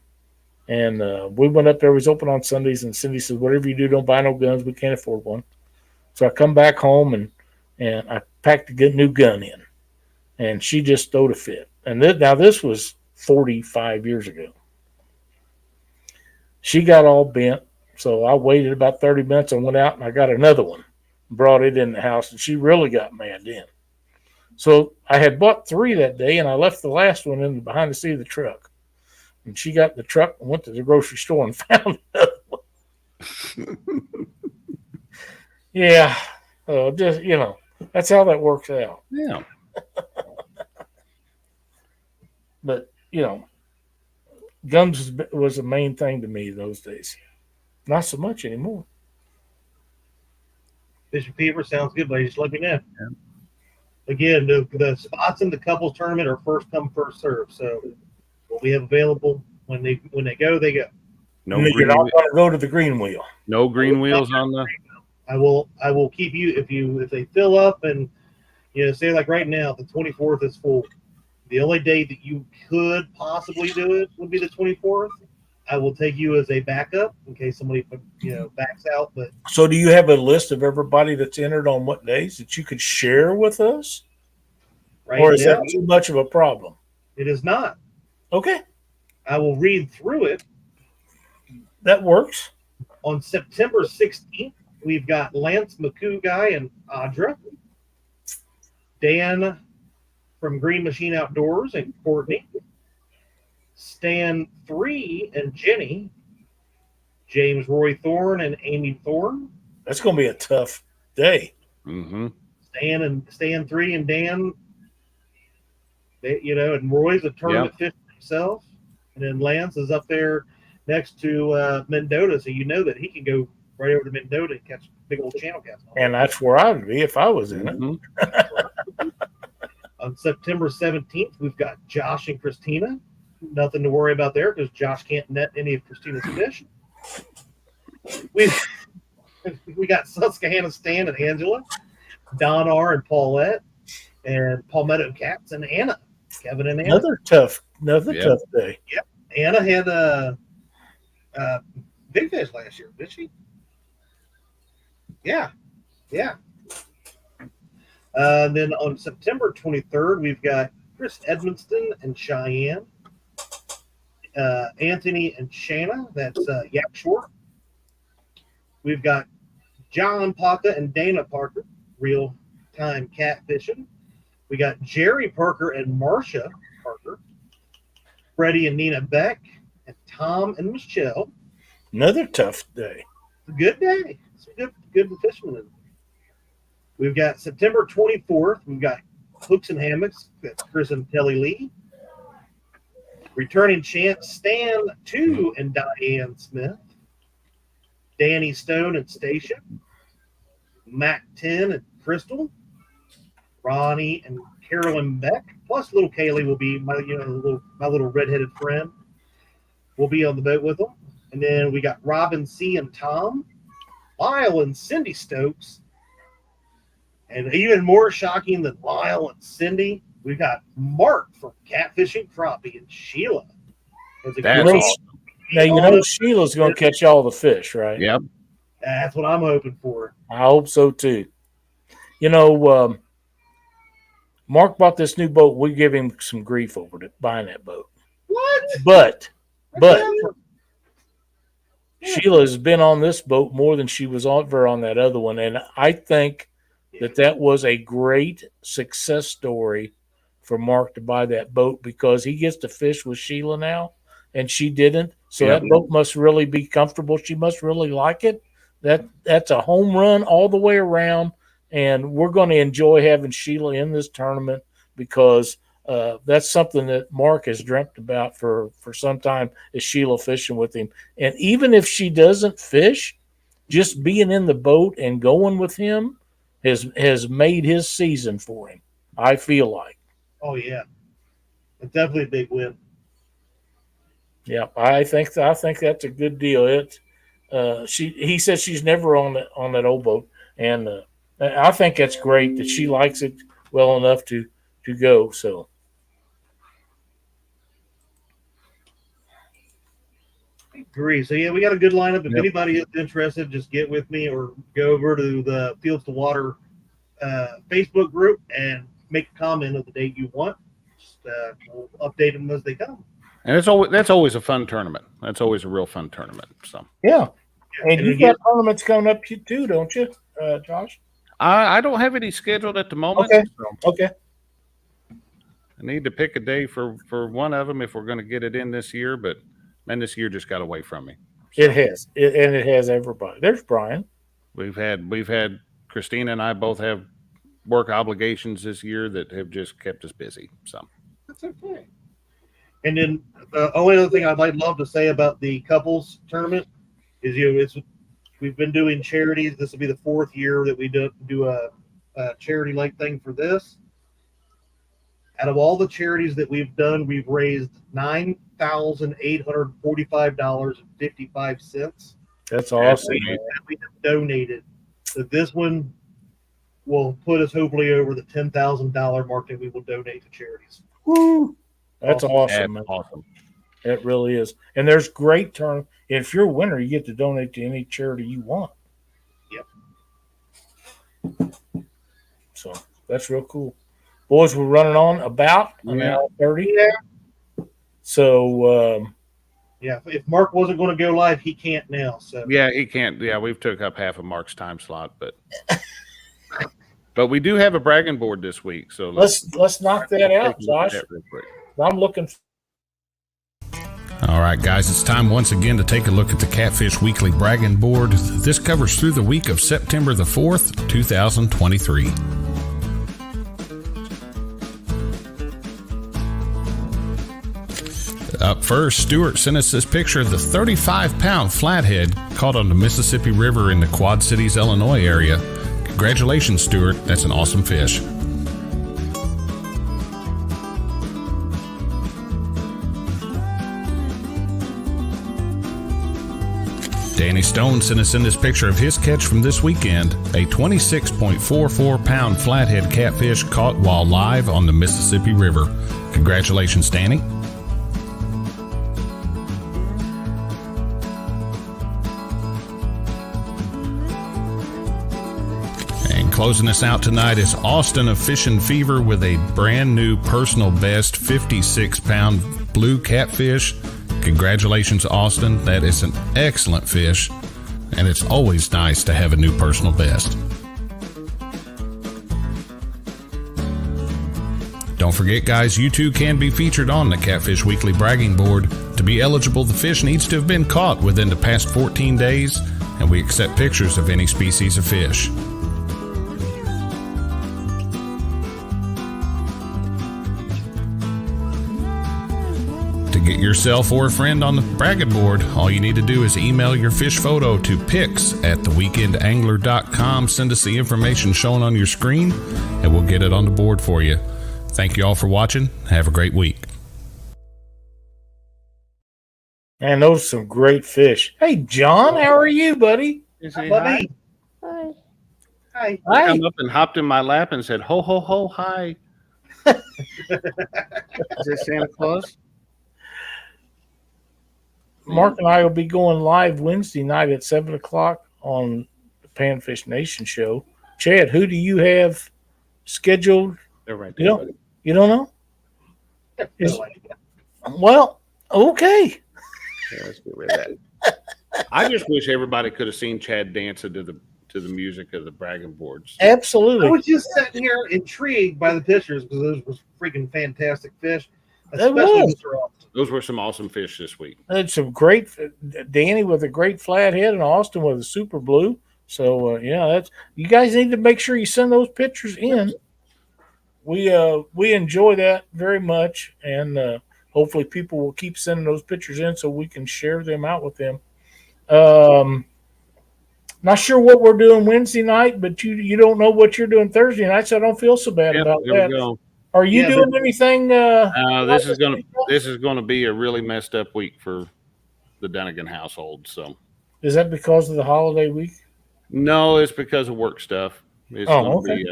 and we went up there. It was open on Sundays, and Cindy says, "Whatever you do, don't buy no guns. We can't afford one." So I come back home and I packed a new gun in, and she just throwed a fit. And now this was 45 years ago. She got all bent, so I waited about 30 minutes and went out and I got another one, brought it in the house, and she really got mad then. So I had bought 3 that day, and I left the last one in behind the seat of the truck. And she got in the truck and went to the grocery store and found another one. Yeah, just that's how that works out.
Yeah.
But guns was the main thing to me those days. Not so much anymore.
Bishop Peaver sounds good, buddy. Just let me know. Yeah. Again, the spots in the couples tournament are first come, first serve. So what we have available when they go, they go.
You're not going to go to the green wheel.
No green wheels on the.
I will keep you if they fill up and You know, say like right now, the 24th is full. The only day that you could possibly do it would be the 24th. I will take you as a backup in case somebody, backs out. But
So, do you have a list of everybody that's entered on what days that you could share with us,
right
or is
now,
that too much of a problem?
it is not.
Okay,
I will read through it.
that works.
On September 16th, we've got Lance McCoo and Audra, Dan from Green Machine Outdoors and Courtney, Stan 3 and Jenny, James Roy Thorne and Amy Thorne,
That's going to be a tough day.
Mm-hmm.
Stan 3 and Dan, and Roy's a tournament fish himself, and then Lance is up there next to Mendota, so you know that he can go right over to Mendota and catch big old channel cats.
And that's where I would be if I was in it.
On September 17th, we've got Josh and Christina. Nothing to worry about there because Josh can't net any of Christina's fish. We got Susquehanna Stan and Angela, Don R and Paulette, and Palmetto Cats and Anna. Kevin and Anna.
Another tough day.
Yep. Anna had a big fish last year, did she? Yeah. Then on September 23rd, we've got Chris Edmonston and Cheyenne, Anthony and Shanna. That's Yak Short. We've got John Paca and Dana Parker, real time catfishing. We got Jerry Parker and Marcia Parker, Freddie and Nina Beck, and Tom and Michelle.
Another tough day.
It's a good day. It's a good fishermen. We've got September 24th. We've got Hooks and Hammocks. That's Chris and Kelly Lee. Returning Chance Stan 2 and Diane Smith. Danny Stone and Stacia. Mac 10 and Crystal. Ronnie and Carolyn Beck. Plus little Kaylee will be my little redheaded friend. Will be on the boat with them. And then we got Robin C and Tom. Lyle and Cindy Stokes. And even more shocking than Lyle and Cindy, we've got Mark from Catfishing Crappie and Sheila.
Now, you know Sheila's going to catch all the fish, right?
Yep.
That's what I'm hoping for.
I hope so, too. Mark bought this new boat. We give him some grief over buying that boat.
What?
But Sheila has been on this boat more than she was on that other one. And I think that was a great success story for Mark to buy that boat because he gets to fish with Sheila now, and she didn't. So that boat must really be comfortable. She must really like it. That's a home run all the way around, and we're going to enjoy having Sheila in this tournament because that's something that Mark has dreamt about for some time is Sheila fishing with him. And even if she doesn't fish, just being in the boat and going with him has made his season for him, I feel like.
Oh, yeah. It's definitely a big win.
Yeah, I think that's a good deal. He says she's never on that old boat, and I think that's great that she likes it well enough to go. So.
Agree. So yeah, we got a good lineup. If anybody is interested, just get with me or go over to the Fields to Water Facebook group and make a comment of the date you want. Just, we'll update them as they come.
And that's always a fun tournament. That's always a real fun tournament. So
yeah, and you've got tournaments coming up too, don't you, Josh?
I don't have any scheduled at the moment.
Okay. Okay.
I need to pick a day for one of them if we're going to get it in this year, but man, this year just got away from me.
So, it has, and it has everybody. There's Brian.
We've had Christina and I both have work obligations this year that have just kept us busy. So
that's okay. And then the only other thing I'd love to say about the couples tournament is we've been doing charities. This will be the 4th year that we do a charity like thing for this. Out of all the charities that we've done, we've raised $9,845.55.
That's awesome.
We have donated. So this one, will put us hopefully over the $10,000 mark that we will donate to charities.
Woo! That's awesome,
That's
man.
awesome.
It really is. And there's great turn. If you're a winner, you get to donate to any charity you want.
Yep.
So that's real cool. Boys, we're running on about an hour 30.
Yeah.
So
Yeah, if Mark wasn't going to go live, he can't now. So
Yeah, he can't. Yeah, we've took up half of Mark's time slot, but we do have a bragging board this week. So
let's knock that out,
take a look at
Josh.
that real quick.
I'm looking.
All right, guys, it's time once again to take a look at the Catfish Weekly Bragging Board. This covers through the week of September the 4th, 2023. Up first, Stuart sent us this picture of the 35-pound flathead caught on the Mississippi River in the Quad Cities, Illinois area. Congratulations, Stuart. That's an awesome fish. Danny Stone sent us in this picture of his catch from this weekend, a 26.44-pound flathead catfish caught while live on the Mississippi River. Congratulations, Danny. And closing us out tonight is Austin of Fishin' Fever with a brand new personal best 56-pound blue catfish. Congratulations, Austin. That is an excellent fish, and it's always nice to have a new personal best. Don't forget, guys, you too can be featured on the Catfish Weekly Bragging Board. To be eligible, the fish needs to have been caught within the past 14 days, and we accept pictures of any species of fish. To get yourself or a friend on the bragging board, all you need to do is email your fish photo to pics@theweekendangler.com. Send us the information shown on your screen, and we'll get it on the board for you. Thank you all for watching. Have a great week.
Man, those are some great fish. Hey, John, how are you, buddy?
Buddy.
Hi.
Hi.
Hi.
Come up and hopped in my lap and said, "Ho, ho, ho, hi." Is this Santa Claus?
Mark and I will be going live Wednesday night at 7 o'clock on the Panfish Nation show. Chad, who do you have scheduled?
They're right
You
there.
don't, you don't know? Is-
No idea.
Well, okay.
Yeah, let's get rid of that. I just wish everybody could have seen Chad dancing to the music of the bragging boards.
I
Absolutely.
was just sitting here intrigued by the pictures because those were freaking fantastic fish.
They
Especially
was.
Mr. Austin.
Those were some awesome fish this week.
It's some great Danny with a great flathead and Austin with a super blue. So yeah, that's you guys need to make sure you send those pictures in. We enjoy that very much, and hopefully people will keep sending those pictures in so we can share them out with them. Not sure what we're doing Wednesday night, but you don't know what you're doing Thursday night, so I don't feel so bad
Yep,
about
there
that.
we go.
Are you
Yeah,
doing anything?
This is gonna be a really messed up week for the Dunnigan household. So
Is that because of the holiday week?
no, it's because of work stuff. It's gonna
okay.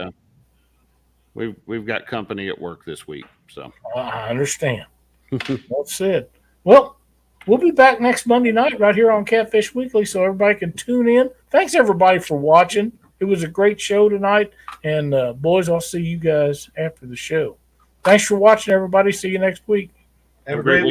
be we've got company at work this week. So
I understand. That's it. Well, we'll be back next Monday night right here on Catfish Weekly, so everybody can tune in. Thanks everybody for watching. It was a great show tonight, and boys, I'll see you guys after the show. Thanks for watching, everybody. See you next week.
Have a great week.